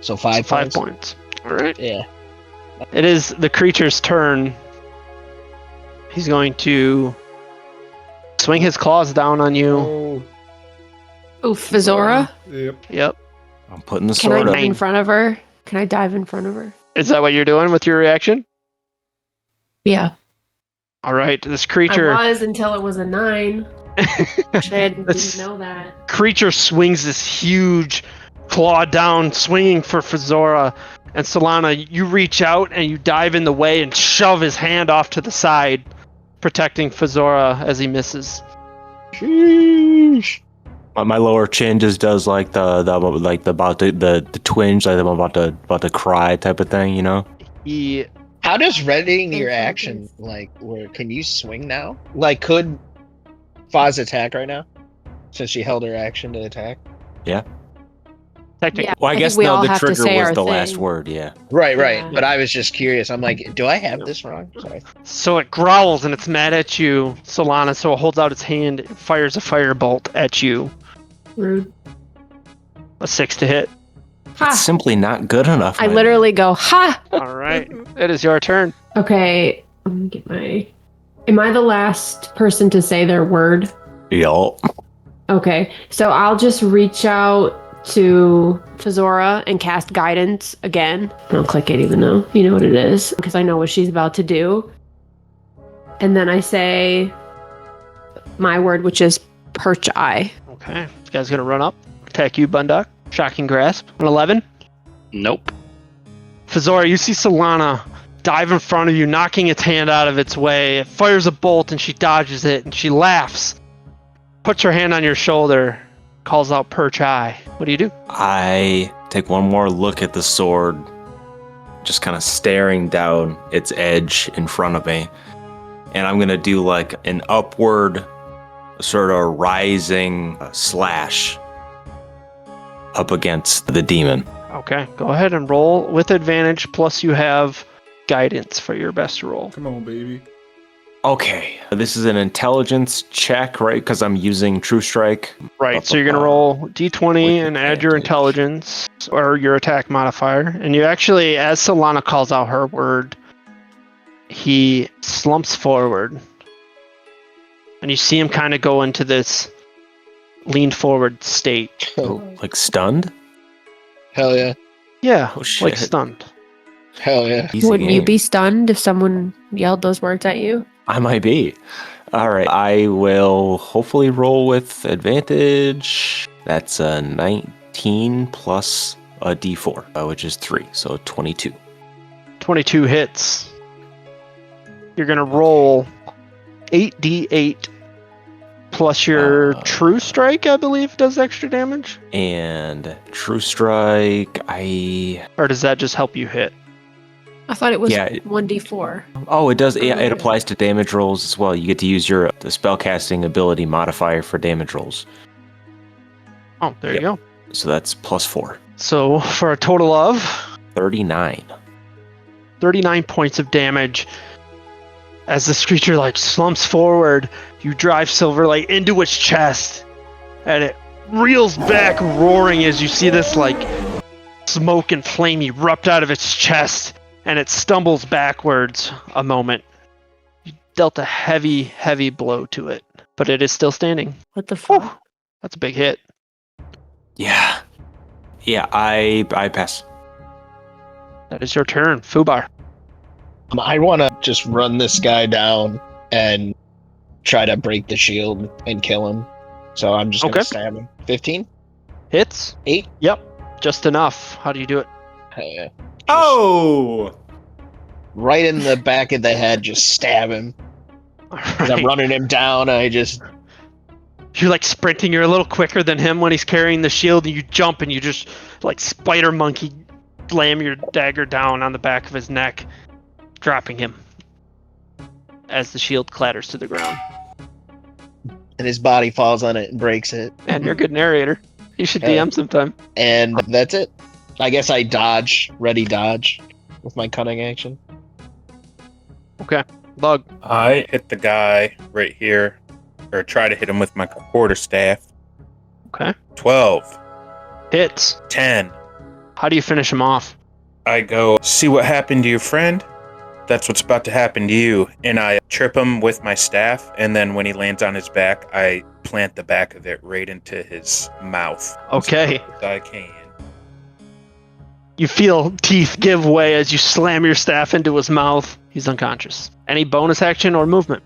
C: So 5
A: 5
C: points.
A: points. All right.
C: Yeah.
A: It is the creature's turn. He's going to swing his claws down on you.
B: Oh.
E: Oof, Fizora.
B: Yep.
A: Yep.
D: I'm putting the
E: Can I
D: sword up.
E: dive in front of her? Can I dive in front of her?
A: Is that what you're doing with your reaction?
E: Yeah.
A: All right. This creature.
E: I was until it was a 9. Which I didn't
A: This
E: know that.
A: creature swings this huge claw down, swinging for Fazora. And Solana, you reach out and you dive in the way and shove his hand off to the side, protecting Fazora as he misses.
C: Sheesh.
D: My lower chin just does like the twinge, like I'm about to cry type of thing, you know.
C: How does readying your action can you swing now? Like, could Faz attack right now? Since she held her action to attack?
D: Yeah.
A: Technically.
E: Yeah,
D: Well, I guess
E: think we all
D: the
E: have to
D: trigger
E: say
D: was
E: our
D: the last
E: thing.
D: word, yeah.
C: Right.
E: Yeah.
C: But I was just curious. I'm like, do I have this wrong? Sorry.
A: So it growls and it's mad at you, Solana, so it holds out its hand and fires a firebolt at you.
E: Rude.
A: A 6 to hit.
E: Ha!
D: It's simply not good enough.
E: I
D: man.
E: literally go, ha!
A: All right. It is your turn.
E: Okay, let me get my... Am I the last person to say their word?
D: Yup.
E: Okay, so I'll just reach out to Fazora and cast guidance again. I don't click it even though you know what it is, because I know what she's about to do. And then I say my word, which is perch eye.
A: Okay. This guy's going to run up, attack you, Bundock. Shocking grasp. An 11.
G: Nope.
A: Fazora, you see Solana dive in front of you, knocking its hand out of its way. It fires a bolt and she dodges it and she laughs. Puts her hand on your shoulder, calls out perch eye. What do you do?
D: I take one more look at the sword, just kind of staring down its edge in front of me. And I'm going to do like an upward sort of rising slash up against the demon.
A: Okay, go ahead and roll with advantage, plus you have guidance for your best roll.
B: Come on, baby.
D: Okay, this is an intelligence check, right? Because I'm using True Strike.
A: Right, so you're going to roll d20 and add your
D: advantage.
A: intelligence or your attack modifier. And you actually, as Solana calls out her word, he slumps forward. And you see him kind of go into this lean forward state.
D: Oh, like stunned?
C: Hell yeah.
A: Yeah,
D: Oh, shit.
A: like stunned.
C: Hell yeah.
D: Easy
E: Wouldn't you
D: game.
E: be stunned if someone yelled those words at you?
D: I might be. All right, I will hopefully roll with advantage. That's a 19 plus a d4, which is 3, so 22.
A: 22 hits. You're going to roll 8d8 plus your true strike, I believe, does extra damage.
D: And True Strike,
A: Or does that just help you hit?
E: I thought it was
D: Yeah.
E: 1d4.
D: Oh, it does. Yeah, it applies to damage rolls as well. You get to use the spellcasting ability modifier for damage rolls.
A: Oh, there
D: Yep.
A: you go.
D: So that's plus 4.
A: So for a total of
D: 39.
A: 39 points of damage. As this creature slumps forward, you drive Silverlight into its chest, and it reels back roaring as you see this smoke and flame erupt out of its chest, and it stumbles backwards a moment. You dealt a heavy, heavy blow to it, but it is still standing.
E: What the fuck?
A: Whew, that's a big hit.
D: Yeah. Yeah, I pass.
A: That is your turn, Fubar.
C: I want to just run this guy down and try to break the shield and kill him. So I'm just going to stab him. 15?
A: Hits?
C: 8?
A: Yep, just enough. How do you do it?
C: Hell yeah.
D: Oh!
C: Right in the back of the head, just stab him.
A: All
C: As I'm
A: right.
C: running him down, I just...
A: You're sprinting, you're a little quicker than him when he's carrying the shield, and you jump and you just spider monkey slam your dagger down on the back of his neck, dropping him as the shield clatters to the ground.
C: And his body falls on it and breaks it.
A: And you're a good narrator. You should
C: Yeah.
A: DM sometime.
C: And that's it. I guess I ready dodge with my cunning action.
A: Okay. Bug.
F: I hit the guy right here, or try to hit him with my quarterstaff.
A: Okay.
F: 12,
A: Hits.
F: 10.
A: How do you finish him off?
F: I go, see what happened to your friend? That's what's about to happen to you. And I trip him with my staff, and then when he lands on his back, I plant the back of it right into his mouth.
A: Okay.
F: As hard as I can.
A: You feel teeth give way as you slam your staff into his mouth. He's unconscious. Any bonus action or movement?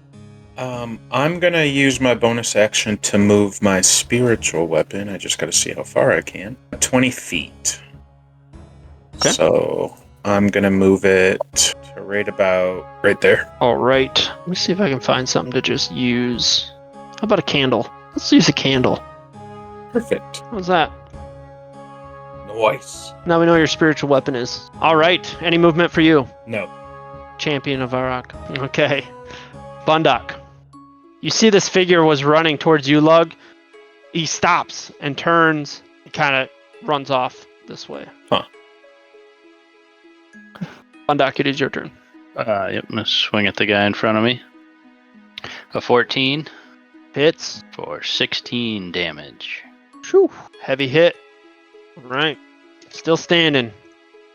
F: I'm gonna use my bonus action to move my spiritual weapon. I just gotta see how far I can. 20 feet.
A: Okay.
F: So I'm gonna move it to right about right there.
A: All right. Let me see if I can find something to just use. How about a candle? Let's use a candle.
F: Perfect.
A: How's that?
F: Nice.
A: Now we know what your spiritual weapon is. All right. Any movement for you?
F: No.
A: Champion of Varrock. Okay. Bundock. You see this figure was running towards you, Lug. He stops and turns and kind of runs off this way.
F: Huh.
A: Bundock, it is your turn.
G: Yep, I'm gonna swing at the guy in front of me. A 14
A: Hits.
G: for 16 damage.
A: Whew. Heavy hit. All right. Still standing,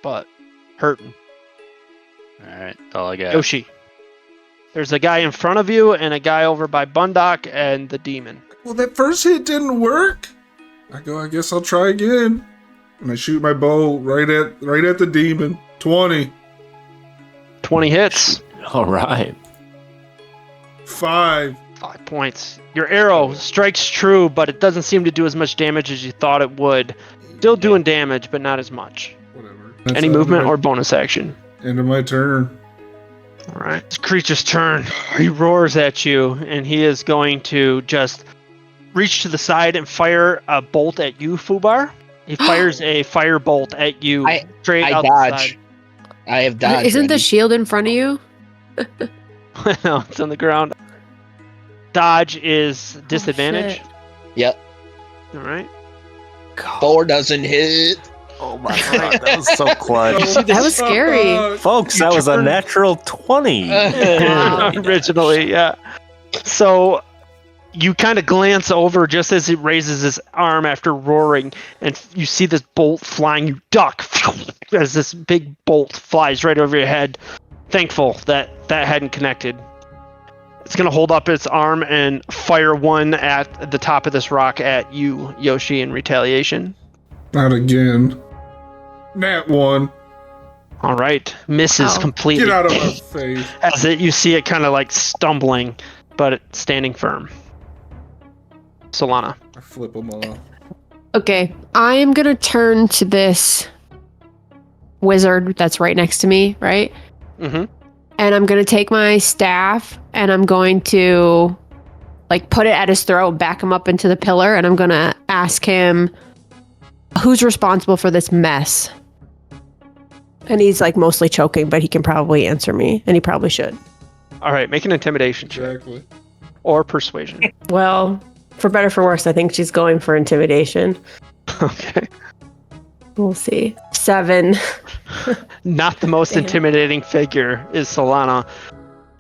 A: but hurting.
G: Alright, that's all I got.
A: Yoshi. There's a guy in front of you and a guy over by Bundock and the demon.
B: Well, that first hit didn't work. I guess I'll try again. And I shoot my bow right at the demon. 20.
A: 20 hits.
D: All right.
B: 5.
A: 5 points. Your arrow strikes true, but it doesn't seem to do as much damage as you thought it would. Still doing damage, but not as much.
B: Whatever.
A: Any movement or bonus action?
B: End of my turn.
A: All right. This creature's turn. He roars at you, and he is going to just reach to the side and fire a bolt at you, Fubar. He fires a fire bolt at you straight
C: I
A: out
C: dodge.
A: the side.
C: I have dodged.
E: Isn't the shield in front of you?
A: No, it's on the ground. Dodge is disadvantage.
E: shit.
C: Yep.
A: All right.
C: 4 doesn't hit.
D: Oh my god, that was so clutch.
E: That was scary.
D: Folks, that was a natural 20.
A: Originally, yeah. So you kind of glance over just as he raises his arm after roaring, and you see this bolt flying. You duck as this big bolt flies right over your head. Thankful that hadn't connected. It's going to hold up its arm and fire one at the top of this rock at you, Yoshi, in retaliation.
B: Not again. Nat 1.
A: All right. Misses
E: Ow.
A: completely.
B: Get out of my face.
A: As you see it kind of like stumbling, but it's standing firm. Solana.
B: I flip them off.
E: Okay, I am gonna turn to this wizard that's right next to me, right?
A: Mm-hmm.
E: And I'm gonna take my staff and I'm going to like put it at his throat, back him up into the pillar, and I'm gonna ask him who's responsible for this mess. And he's like mostly choking, but he can probably answer me, and he probably should.
A: All right, make an intimidation check
B: Exactly.
A: or persuasion.
E: Well, for better or for worse, I think she's going for intimidation.
A: Okay.
E: We'll see. 7.
A: Not the most
E: Damn.
A: intimidating figure is Solana,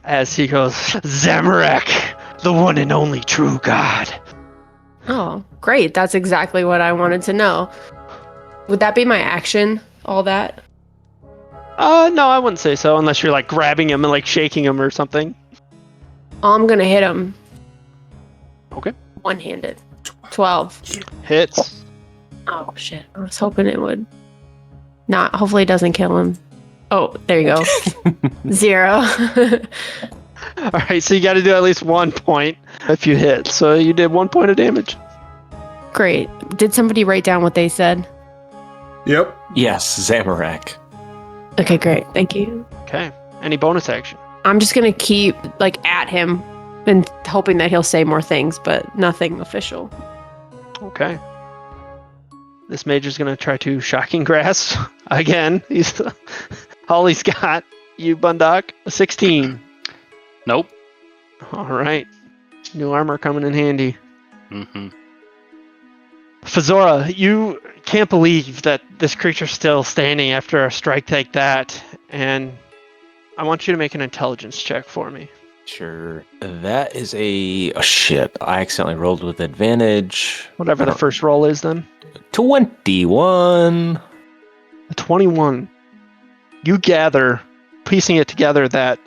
A: as he goes, Zamorak, the one and only true god.
E: Oh, great. That's exactly what I wanted to know. Would that be my action? All that?
A: No, I wouldn't say so, unless you're like grabbing him and like shaking him or something.
E: I'm gonna hit him.
A: Okay.
E: One-handed. 12.
A: Hits.
E: Oh, shit. I was hoping it would. Not. Hopefully it doesn't kill him. Oh, there you go. 0.
A: All right, so you got to do at least 1 point if you hit. So you did 1 point of damage.
E: Great. Did somebody write down what they said?
B: Yep.
D: Yes, Zamorak.
E: Okay, great. Thank you.
A: Okay. Any bonus action?
E: I'm just gonna keep like at him and hoping that he'll say more things, but nothing official.
A: Okay. This mage is going to try to shocking grass again. He's all he's got. You, Bundock, a 16.
G: Nope.
A: All right. New armor coming in handy.
G: Mm-hmm.
A: Fazora, you can't believe that this creature's still standing after a strike like that, and I want you to make an intelligence check for me.
D: Sure. That is a shit. I accidentally rolled with advantage.
A: Whatever the first roll is, then.
D: 21.
A: A 21. You gather, piecing it together, that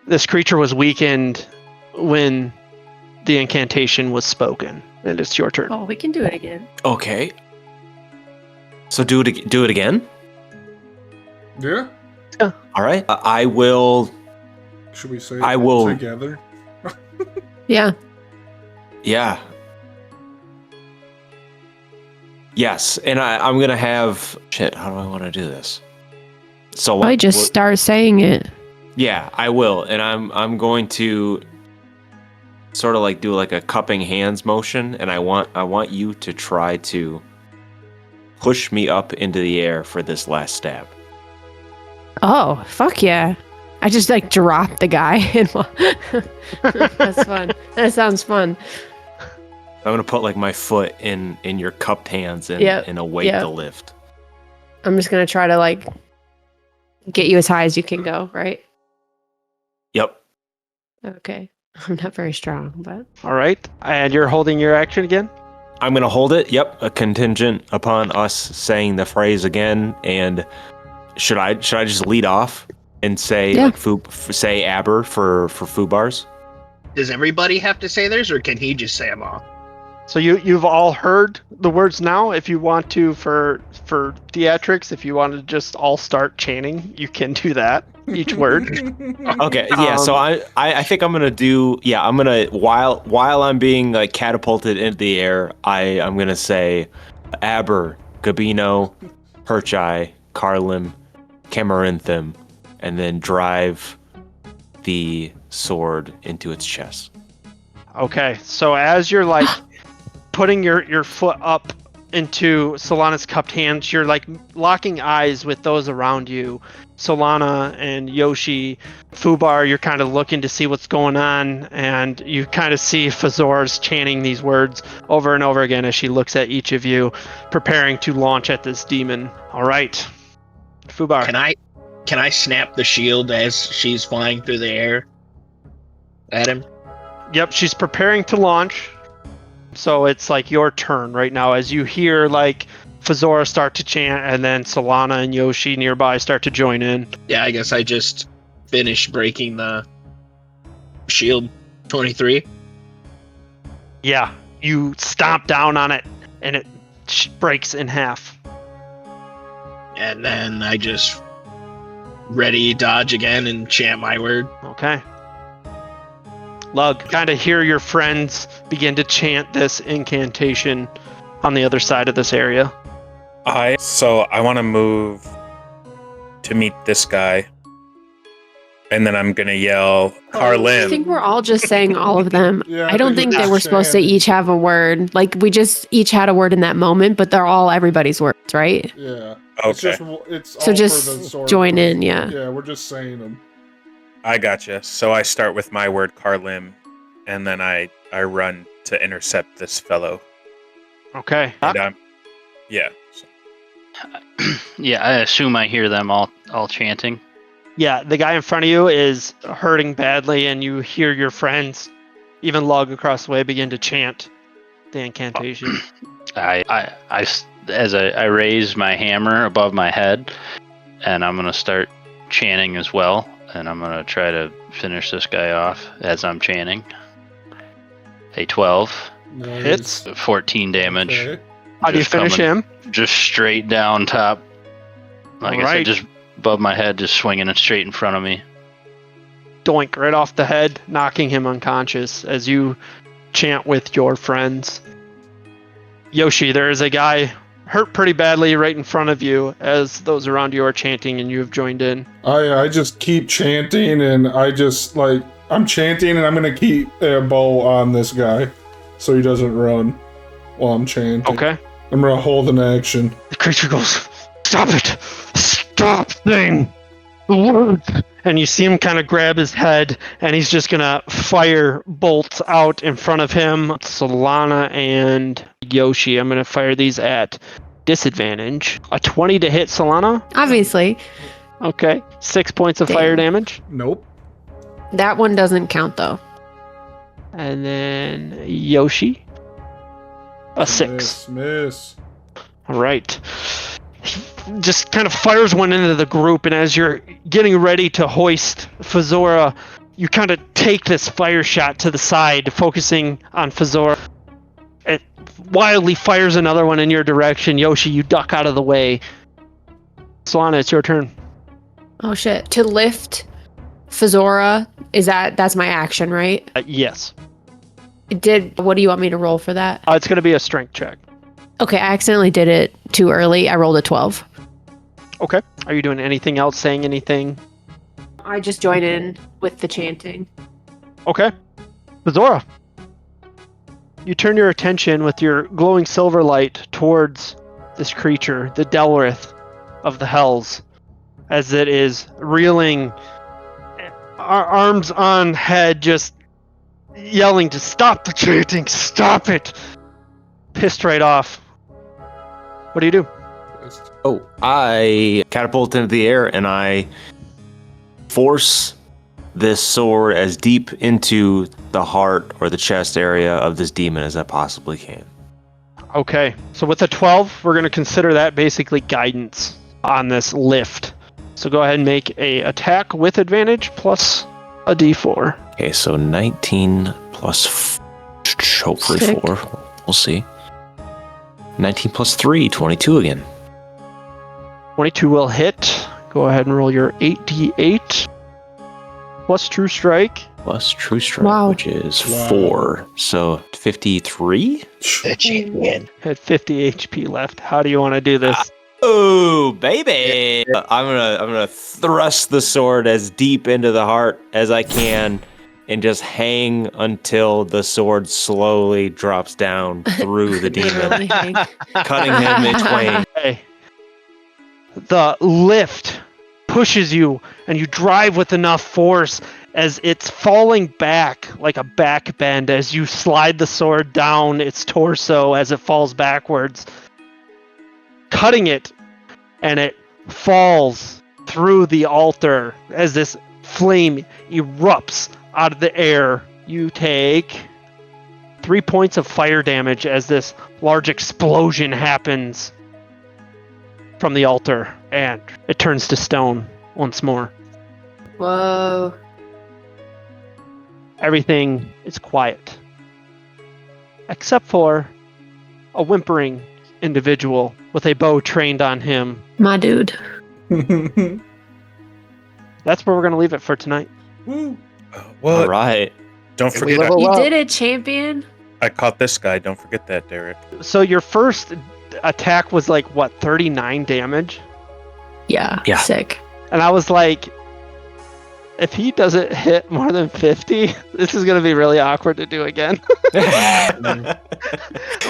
A: this creature was weakened when the incantation was spoken, and it's your turn.
E: Oh, we can do it again.
D: Okay. So do it again.
B: Yeah.
D: All right. I will.
B: Should we say
D: I will-
B: together?
E: Yeah.
D: Yeah. Yes, and I'm gonna have shit. How do I want to do this? So
E: I just start saying it.
D: Yeah, I will, and I'm going to sort of like do like a cupping hands motion, and I want you to try to push me up into the air for this last stab.
E: Oh, fuck yeah. I just like drop the guy. That's fun. That sounds fun.
D: I'm gonna put like my foot in your cupped hands and await the lift.
E: I'm just gonna try to like get you as high as you can go, right?
D: Yep.
E: Okay. I'm not very strong, but
A: All right. And you're holding your action again?
D: I'm gonna hold it. Yep, a contingent upon us saying the phrase again. And should I just lead off and say like say Aber for Fubars?
C: Does everybody have to say theirs, or can he just say them all?
A: So you've all heard the words now. If you want to, for theatrics, if you want to just all start chanting, you can do that. Each word.
D: Okay, yeah. So I think I'm gonna do. Yeah, I'm gonna while I'm being like catapulted into the air, I'm gonna say, Aber, Gabino, Herchai, Carlim, Camarinthim, and then drive the sword into its chest.
A: Okay, so as you're like putting your foot up into Solana's cupped hands, you're like locking eyes with those around you. Solana and Yoshi, Fubar, you're kind of looking to see what's going on, and you kind of see Fazor's chanting these words over and over again as she looks at each of you, preparing to launch at this demon. All right, Fubar.
C: Can I snap the shield as she's flying through the air at him?
A: Yep, she's preparing to launch. So it's like your turn right now as you hear like Fazora start to chant, and then Solana and Yoshi nearby start to join in.
C: Yeah, I guess I just finished breaking the shield. 23.
A: Yeah, you stomp down on it and it breaks in half.
C: And then I just ready dodge again and chant my word.
A: Okay. Lug, kind of hear your friends begin to chant this incantation on the other side of this area.
F: I want to move to meet this guy, and then I'm gonna yell, Carlin.
E: I think we're all just saying all of them.
B: Yeah,
E: I don't think they were supposed to each have a word. Like we just each had a word in that moment, but they're all everybody's words, right?
B: Yeah.
F: Okay.
B: It's
E: So
B: all
E: just
B: for the sword.
E: join in, yeah.
B: Yeah, we're just saying them.
F: I gotcha. So I start with my word, Carlim, and then I run to intercept this fellow.
A: Okay.
F: And yeah.
G: Yeah, I assume I hear them all chanting.
A: Yeah, the guy in front of you is hurting badly, and you hear your friends, even Lug across the way, begin to chant the incantation.
G: As I raise my hammer above my head, and I'm gonna start chanting as well, and I'm gonna try to finish this guy off as I'm chanting. A 12
B: Nice.
A: Hits.
G: 14 damage.
B: Okay.
A: How do you
G: Just
A: finish
G: coming-
A: him?
G: Just straight down top. Like I
A: Alright.
G: said, just above my head, just swinging it straight in front of me.
A: Doink, right off the head, knocking him unconscious as you chant with your friends. Yoshi, there is a guy hurt pretty badly right in front of you as those around you are chanting and you have joined in.
B: I just keep chanting, and I'm chanting, and I'm gonna keep a bow on this guy so he doesn't run while I'm chanting.
A: Okay.
B: I'm gonna hold an action.
A: The creature goes, "Stop it! Stop saying the words!" And you see him kind of grab his head, and he's just gonna fire bolts out in front of him. Solana and Yoshi, I'm gonna fire these at disadvantage. A 20 to hit Solana.
E: Obviously.
A: Okay. 6 points of
E: Damn.
A: fire damage.
B: Nope.
E: That one doesn't count though.
A: And then Yoshi. A 6.
B: Miss.
A: All right. He just kind of fires one into the group, and as you're getting ready to hoist Fazora, you kind of take this fire shot to the side, focusing on Fazora. It wildly fires another one in your direction. Yoshi, you duck out of the way. Solana, it's your turn.
E: Oh shit. To lift Fazora, that's my action, right?
A: Yes.
E: What do you want me to roll for that?
A: It's going to be a strength check.
E: Okay, I accidentally did it too early. I rolled a 12.
A: Okay. Are you doing anything else, saying anything?
E: I just joined in with the chanting.
A: Okay. Zora, you turn your attention with your glowing silver light towards this creature, the Delrith of the Hells, as it is reeling, arms on head, just yelling to stop the chanting, stop it! Pissed right off. What do you do?
D: Oh, I catapult into the air and I force this sword as deep into the heart or the chest area of this demon as I possibly can.
A: Okay, so with a 12, we're going to consider that basically guidance on this lift. So go ahead and make a attack with advantage plus a d4.
D: Okay, so 19 plus hopefully
E: Sick.
D: 4. We'll see. 19 plus 3, 22 again.
A: 22 will hit. Go ahead and roll your 8d8 plus true strike.
D: Plus true strike,
E: Wow.
D: which is
B: Wow.
D: 4. So 53?
C: The champion.
A: Had 50 HP left. How do you want to do this?
D: Oh, baby! I'm gonna thrust the sword as deep into the heart as I can and just hang until the sword slowly drops down through the demon,
E: Literally, Hank.
D: cutting him in twain.
A: Okay. The lift pushes you, and you drive with enough force as it's falling back like a back bend as you slide the sword down its torso as it falls backwards, cutting it, and it falls through the altar as this flame erupts out of the air. You take 3 points of fire damage as this large explosion happens from the altar, and it turns to stone once more.
E: Whoa.
A: Everything is quiet, except for a whimpering individual with a bow trained on him.
E: My dude.
A: That's where we're going to leave it for tonight.
F: Well,
D: All right.
F: don't
C: Did we
F: forget,
C: level
E: You
C: up?
E: did it, champion.
F: I caught this guy. Don't forget that, Derek.
A: So your first attack was like, what, 39 damage?
E: Yeah.
D: Yeah.
E: Sick.
A: And I was like, if he doesn't hit more than 50, this is going to be really awkward to do again. I'm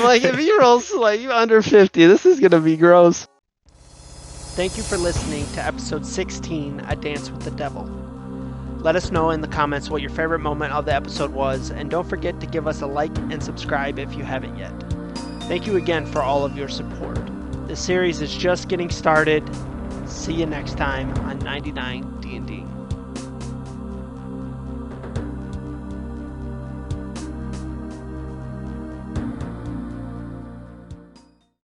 A: like, if he rolls like under 50, this is going to be gross. Thank you for listening to episode 16, A Dance with the Devil. Let us know in the comments what your favorite moment of the episode was, and don't forget to give us a like and subscribe if you haven't yet. Thank you again for all of your support. This series is just getting started. See you next time on 99 DnDing.